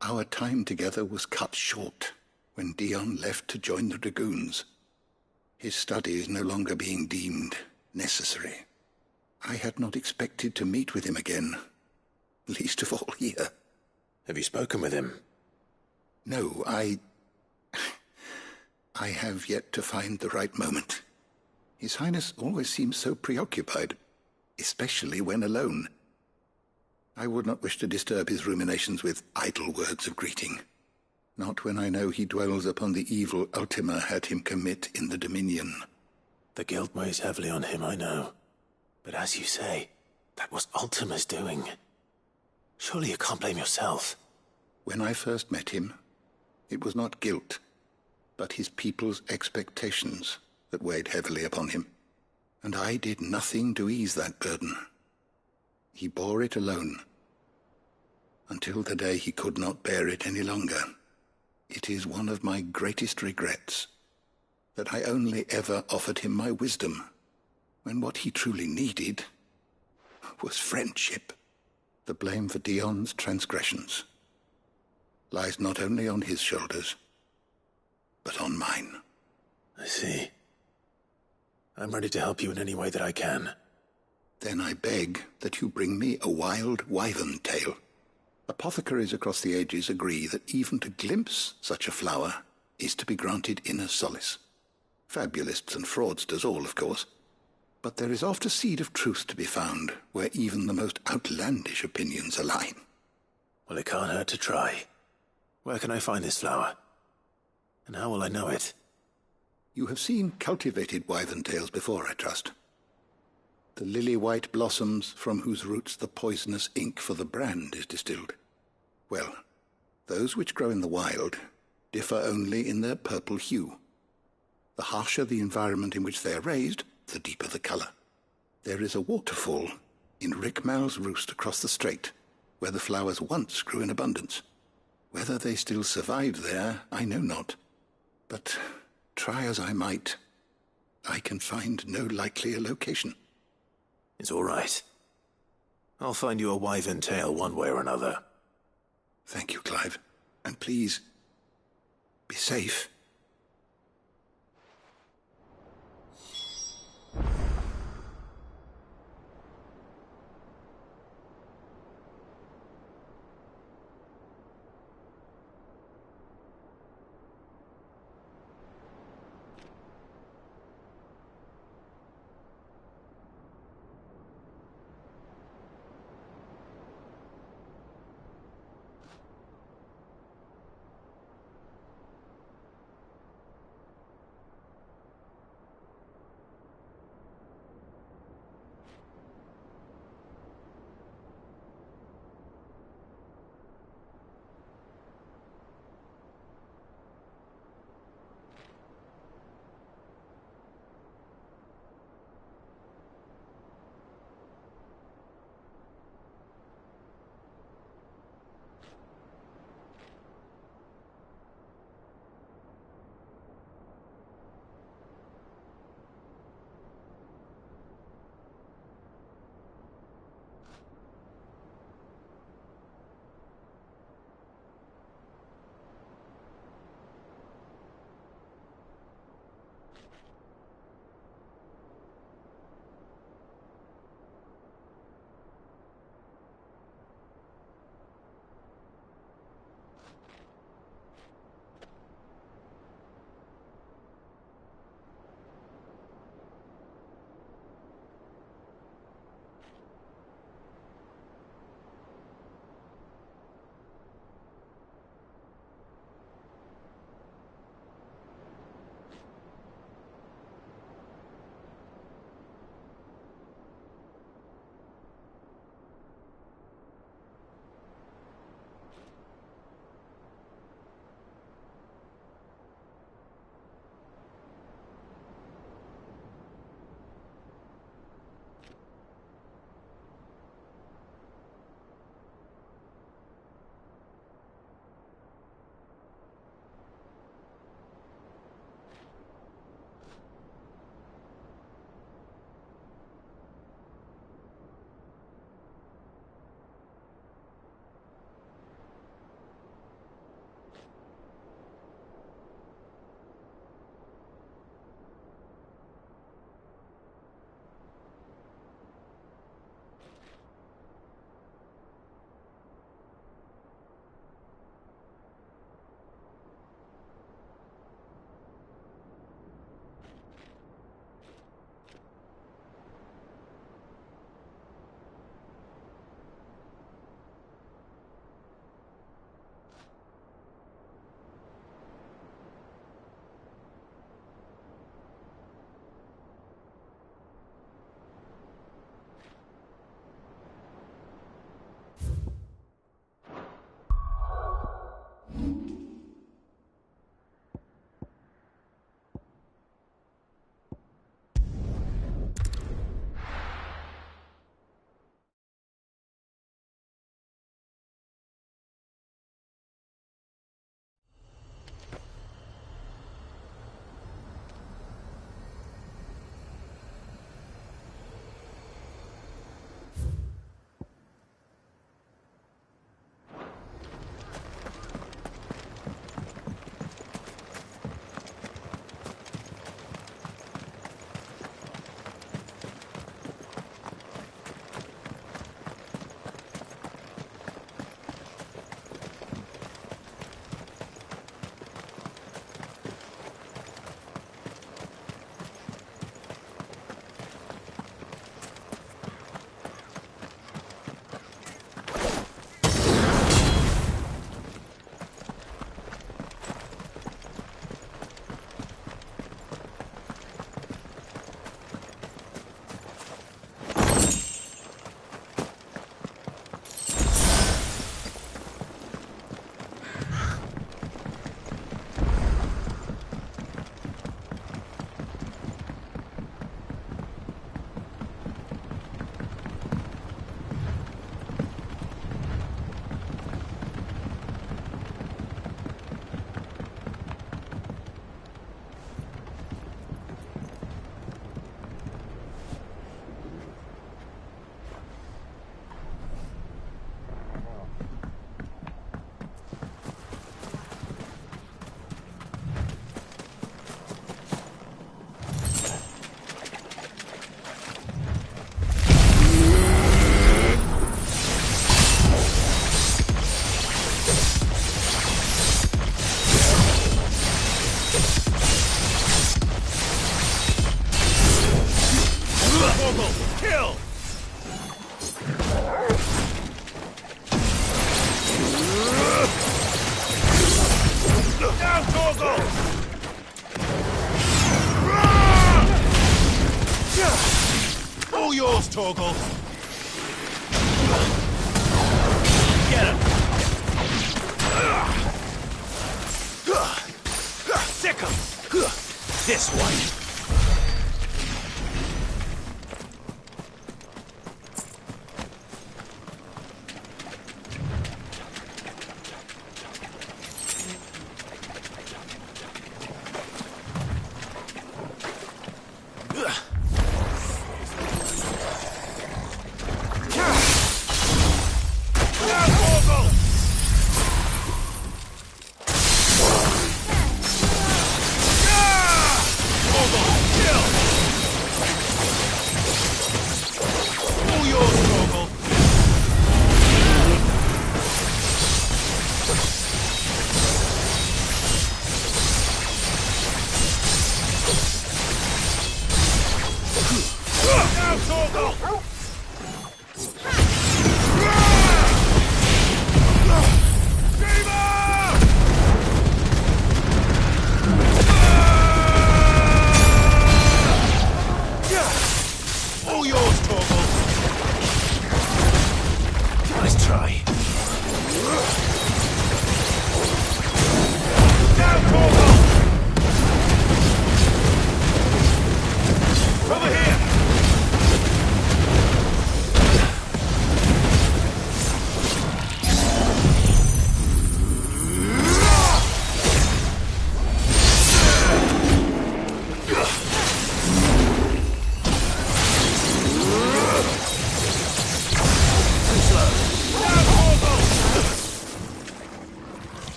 our time together was cut short when Dion left to join the Dragoons, his studies no longer being deemed necessary. I had not expected to meet with him again, least of all here. Have you spoken with him? No, I have yet to find the right moment. His Highness always seems so preoccupied, especially when alone. I would not wish to disturb his ruminations with idle words of greeting. Not when I know he dwells upon the evil Ultima had him commit in the Dominion. The guilt weighs heavily on him, I know. But as you say, that was Ultima's doing. Surely you can't blame yourself. When I first met him, it was not guilt, but his people's expectations that weighed heavily upon him. And I did nothing to ease that burden. He bore it alone, until the day he could not bear it any longer. It is one of my greatest regrets that I only ever offered him my wisdom, when what he truly needed was friendship. The blame for Dion's transgressions lies not only on his shoulders, but on mine. I see. I'm ready to help you in any way that I can. Then I beg that you bring me a wild wyvern tail. Apothecaries across the ages agree that even to glimpse such a flower is to be granted inner solace. Fabulists and fraudsters all, of course. But there is oft a seed of truth to be found where even the most outlandish opinions align. Well, it can't hurt to try. Where can I find this flower? And how will I know it? You have seen cultivated wyvern tails before, I trust. The lily-white blossoms from whose roots the poisonous ink for the brand is distilled. Well, those which grow in the wild differ only in their purple hue. The harsher the environment in which they are raised, the deeper the colour. There is a waterfall in Rickmal's roost across the strait, where the flowers once grew in abundance. Whether they still survive there, I know not. But try as I might, I can find no likelier location. It's all right. I'll find you a wyvern tail one way or another. Thank you, Clive. And please, be safe. Torgal! Kill! Down, Torgal! All yours, Torgal! Get him! Sick him! This one!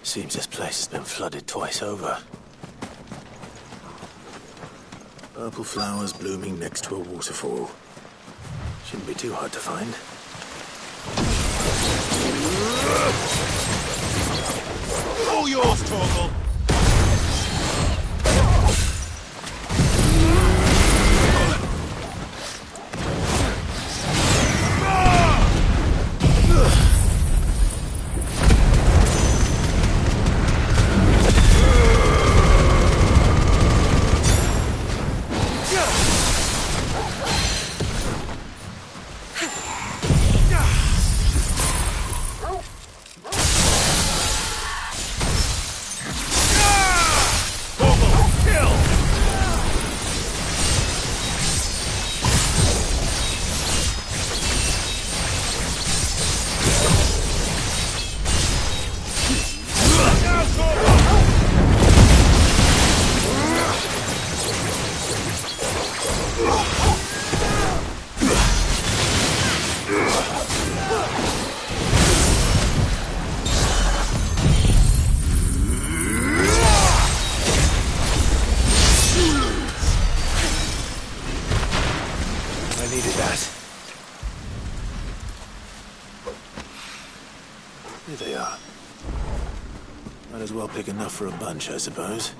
Seems this place has been flooded twice over. Purple flowers blooming next to a waterfall. Shouldn't be too hard to find. All yours, Torgal! Here they are. Might as well pick enough for a bunch, I suppose.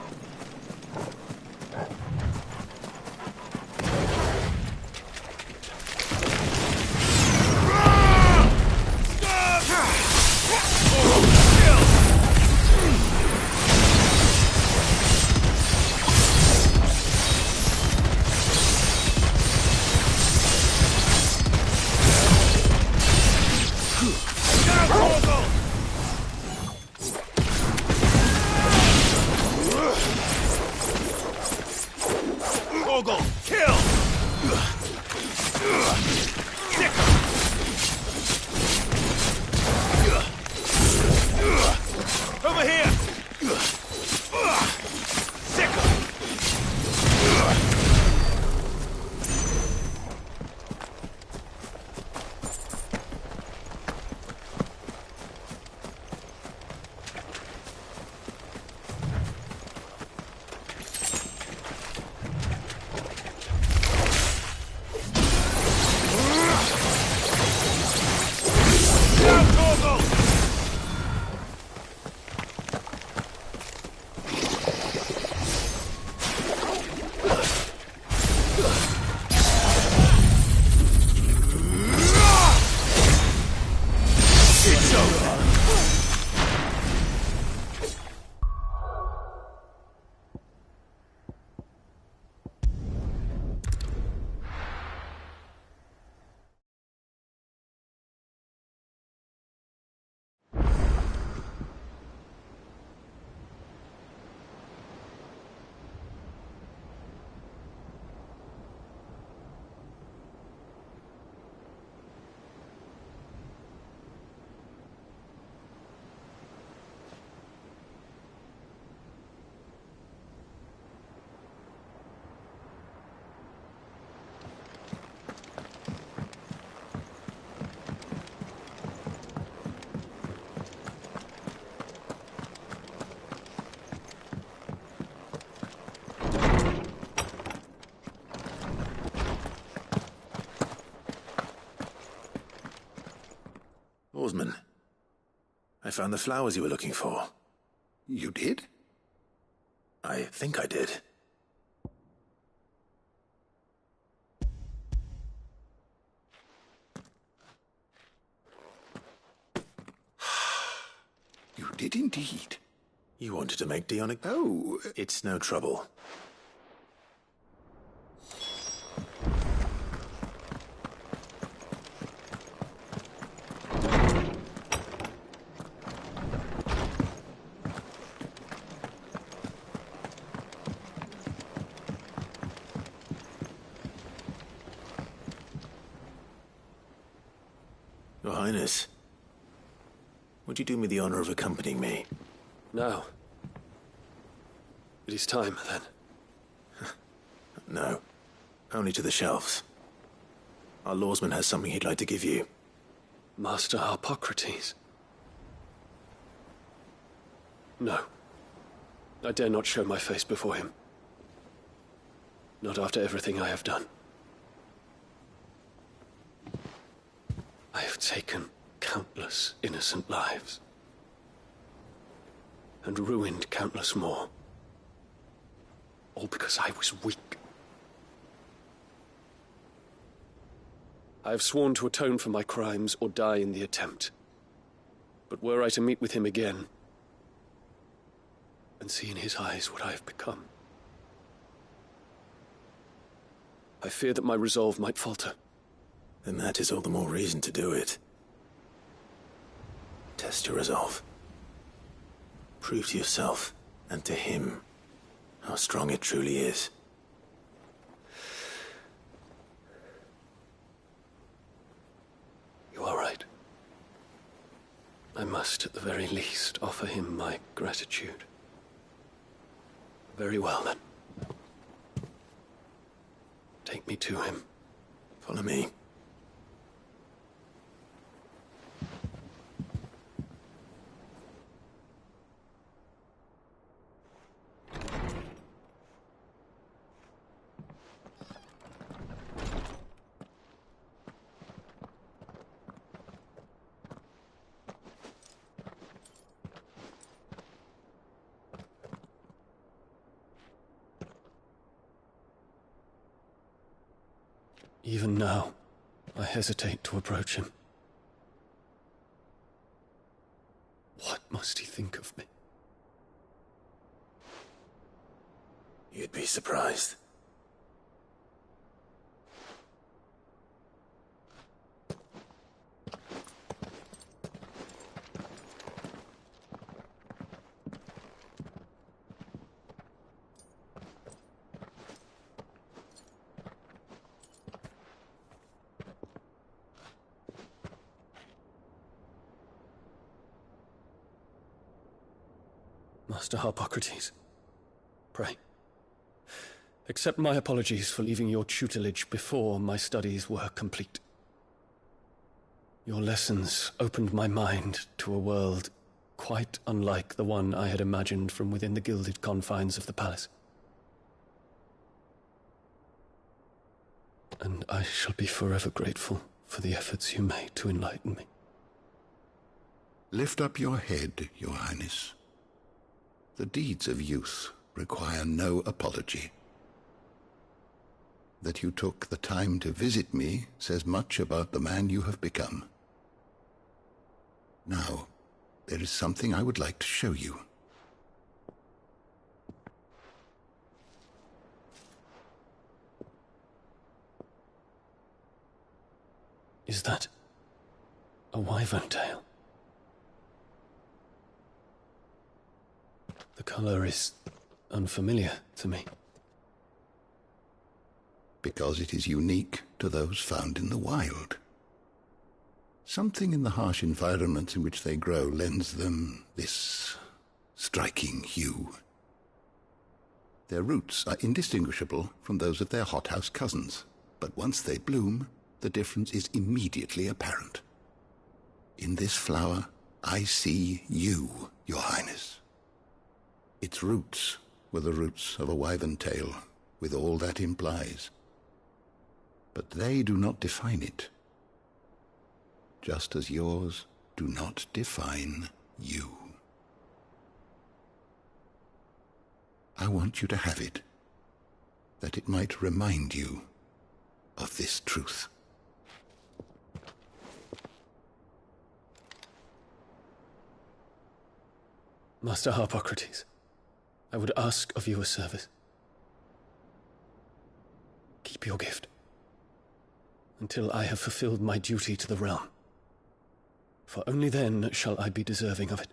found the flowers you were looking for. You did? I think I did. You did indeed. You wanted to make Dion a... Oh. It's no trouble. Your Highness, would you do me the honor of accompanying me? No. It is time, then. No. Only to the shelves. Our lawsman has something he'd like to give you. Master Harpocrates. No. I dare not show my face before him. Not after everything I have done. I have taken countless innocent lives. And ruined countless more. All because I was weak. I have sworn to atone for my crimes or die in the attempt. But were I to meet with him again, and see in his eyes what I have become, I fear that my resolve might falter. Then that is all the more reason to do it. Test your resolve. Prove to yourself, and to him, how strong it truly is. You are right. I must, at the very least, offer him my gratitude. Very well, then. Take me to him. Follow me. Even now, I hesitate to approach him. What must he think of me? You'd be surprised. Master Harpocrates, pray, accept my apologies for leaving your tutelage before my studies were complete. Your lessons opened my mind to a world quite unlike the one I had imagined from within the gilded confines of the palace. And I shall be forever grateful for the efforts you made to enlighten me. Lift up your head, Your Highness. The deeds of youth require no apology. That you took the time to visit me says much about the man you have become. Now, there is something I would like to show you. Is that a wyvern tail? The color is unfamiliar to me. Because it is unique to those found in the wild. Something in the harsh environments in which they grow lends them this striking hue. Their roots are indistinguishable from those of their hothouse cousins, but once they bloom, the difference is immediately apparent. In this flower, I see you, Your Highness. Its roots were the roots of a wyvern tail, with all that implies. But they do not define it, just as yours do not define You. I want you to have it, that it might remind you of this truth. Master Harpocrates, I would ask of you a service. Keep your gift until I have fulfilled my duty to the realm, for only then shall I be deserving of it.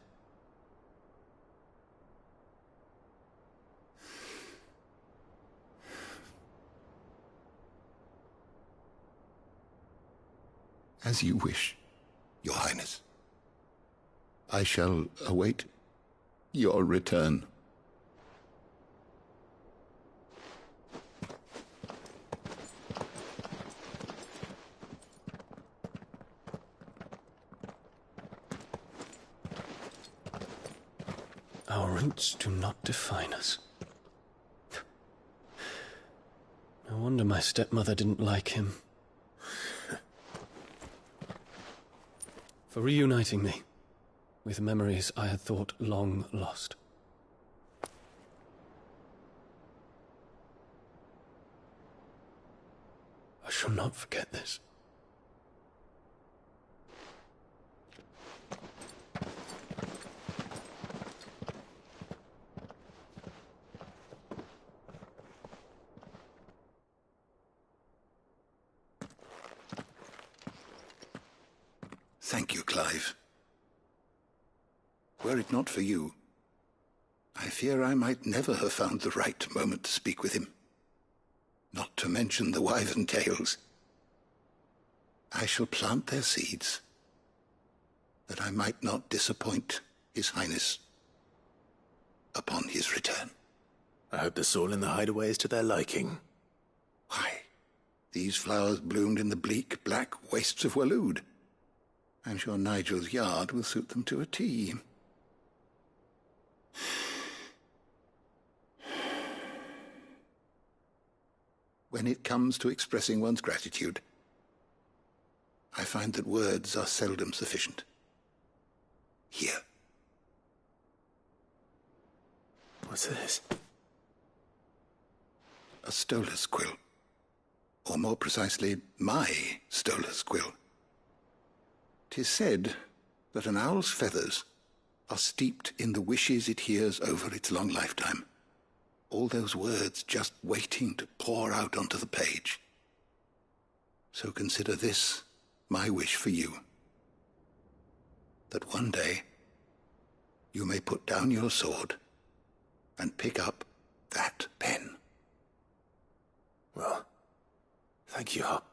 As you wish, Your Highness. I shall await your return. Our roots do not define us. No wonder my stepmother didn't like him. For reuniting me with memories I had thought long lost. I shall not forget this. Thank you, Clive. Were it not for you, I fear I might never have found the right moment to speak with him. Not to mention the wyvern tales. I shall plant their seeds, that I might not disappoint His Highness upon his return. I hope the soil in the hideaway is to their liking. Why, these flowers bloomed in the bleak, black wastes of Waloed. I'm sure Nigel's yard will suit them to a T. When it comes to expressing one's gratitude, I find that words are seldom sufficient. Here. What's this? A stolas quill. Or more precisely, my stolas quill. 'Tis said that an owl's feathers are steeped in the wishes it hears over its long lifetime. All those words just waiting to pour out onto the page. So consider this my wish for you. That one day you may put down your sword and pick up that pen. Well, thank you, Hop.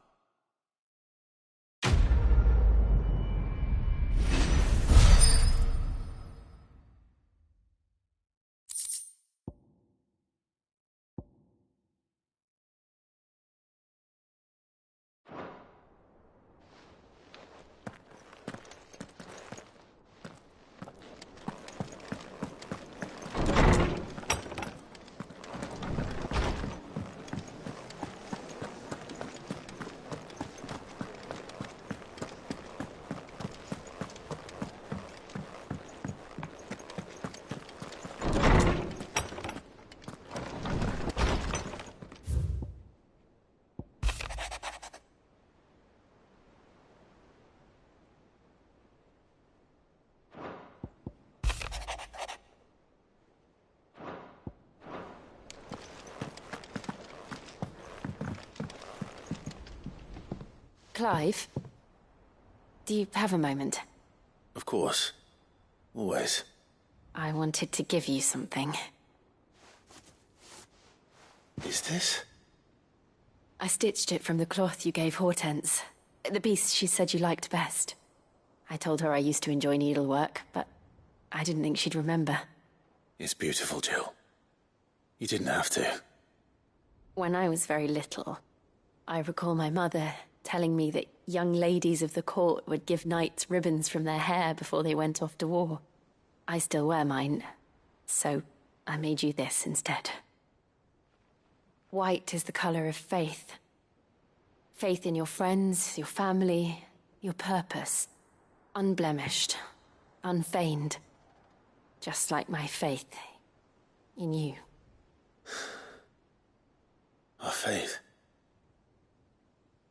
Clive, do you have a moment? Of course. Always. I wanted to give you something. Is this? I stitched it from the cloth you gave Hortense. The piece she said you liked best. I told her I used to enjoy needlework, but I didn't think she'd remember. It's beautiful, Jill. You didn't have to. When I was very little, I recall my mother telling me that young ladies of the court would give knights ribbons from their hair before they went off to war. I still wear mine, so I made you this instead. White is the color of faith. Faith in your friends, your family, your purpose. Unblemished. unfeigned. Just like my faith in you. Our faith.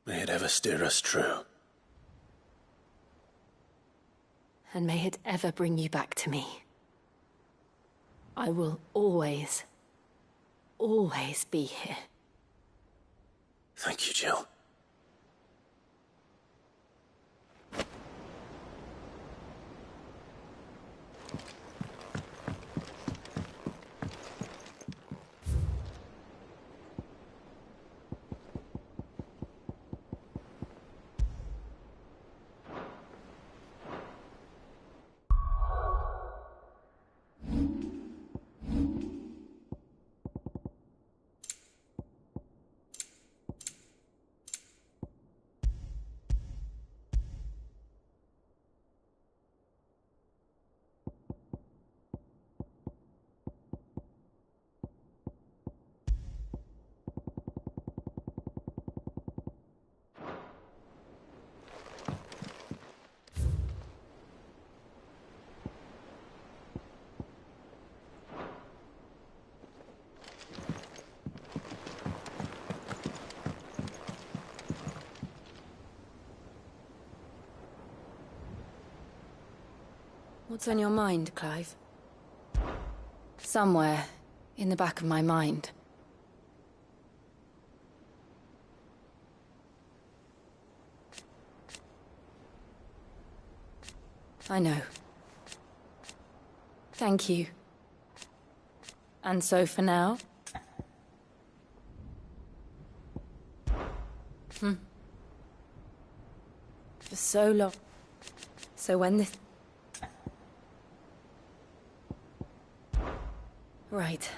May it ever steer us true. And may it ever bring you back to me. I will always, always be here. Thank you, Jill. What's on your mind, Clive? Somewhere in the back of my mind. I know. Thank you. And so for now? For so long. So when this... Right.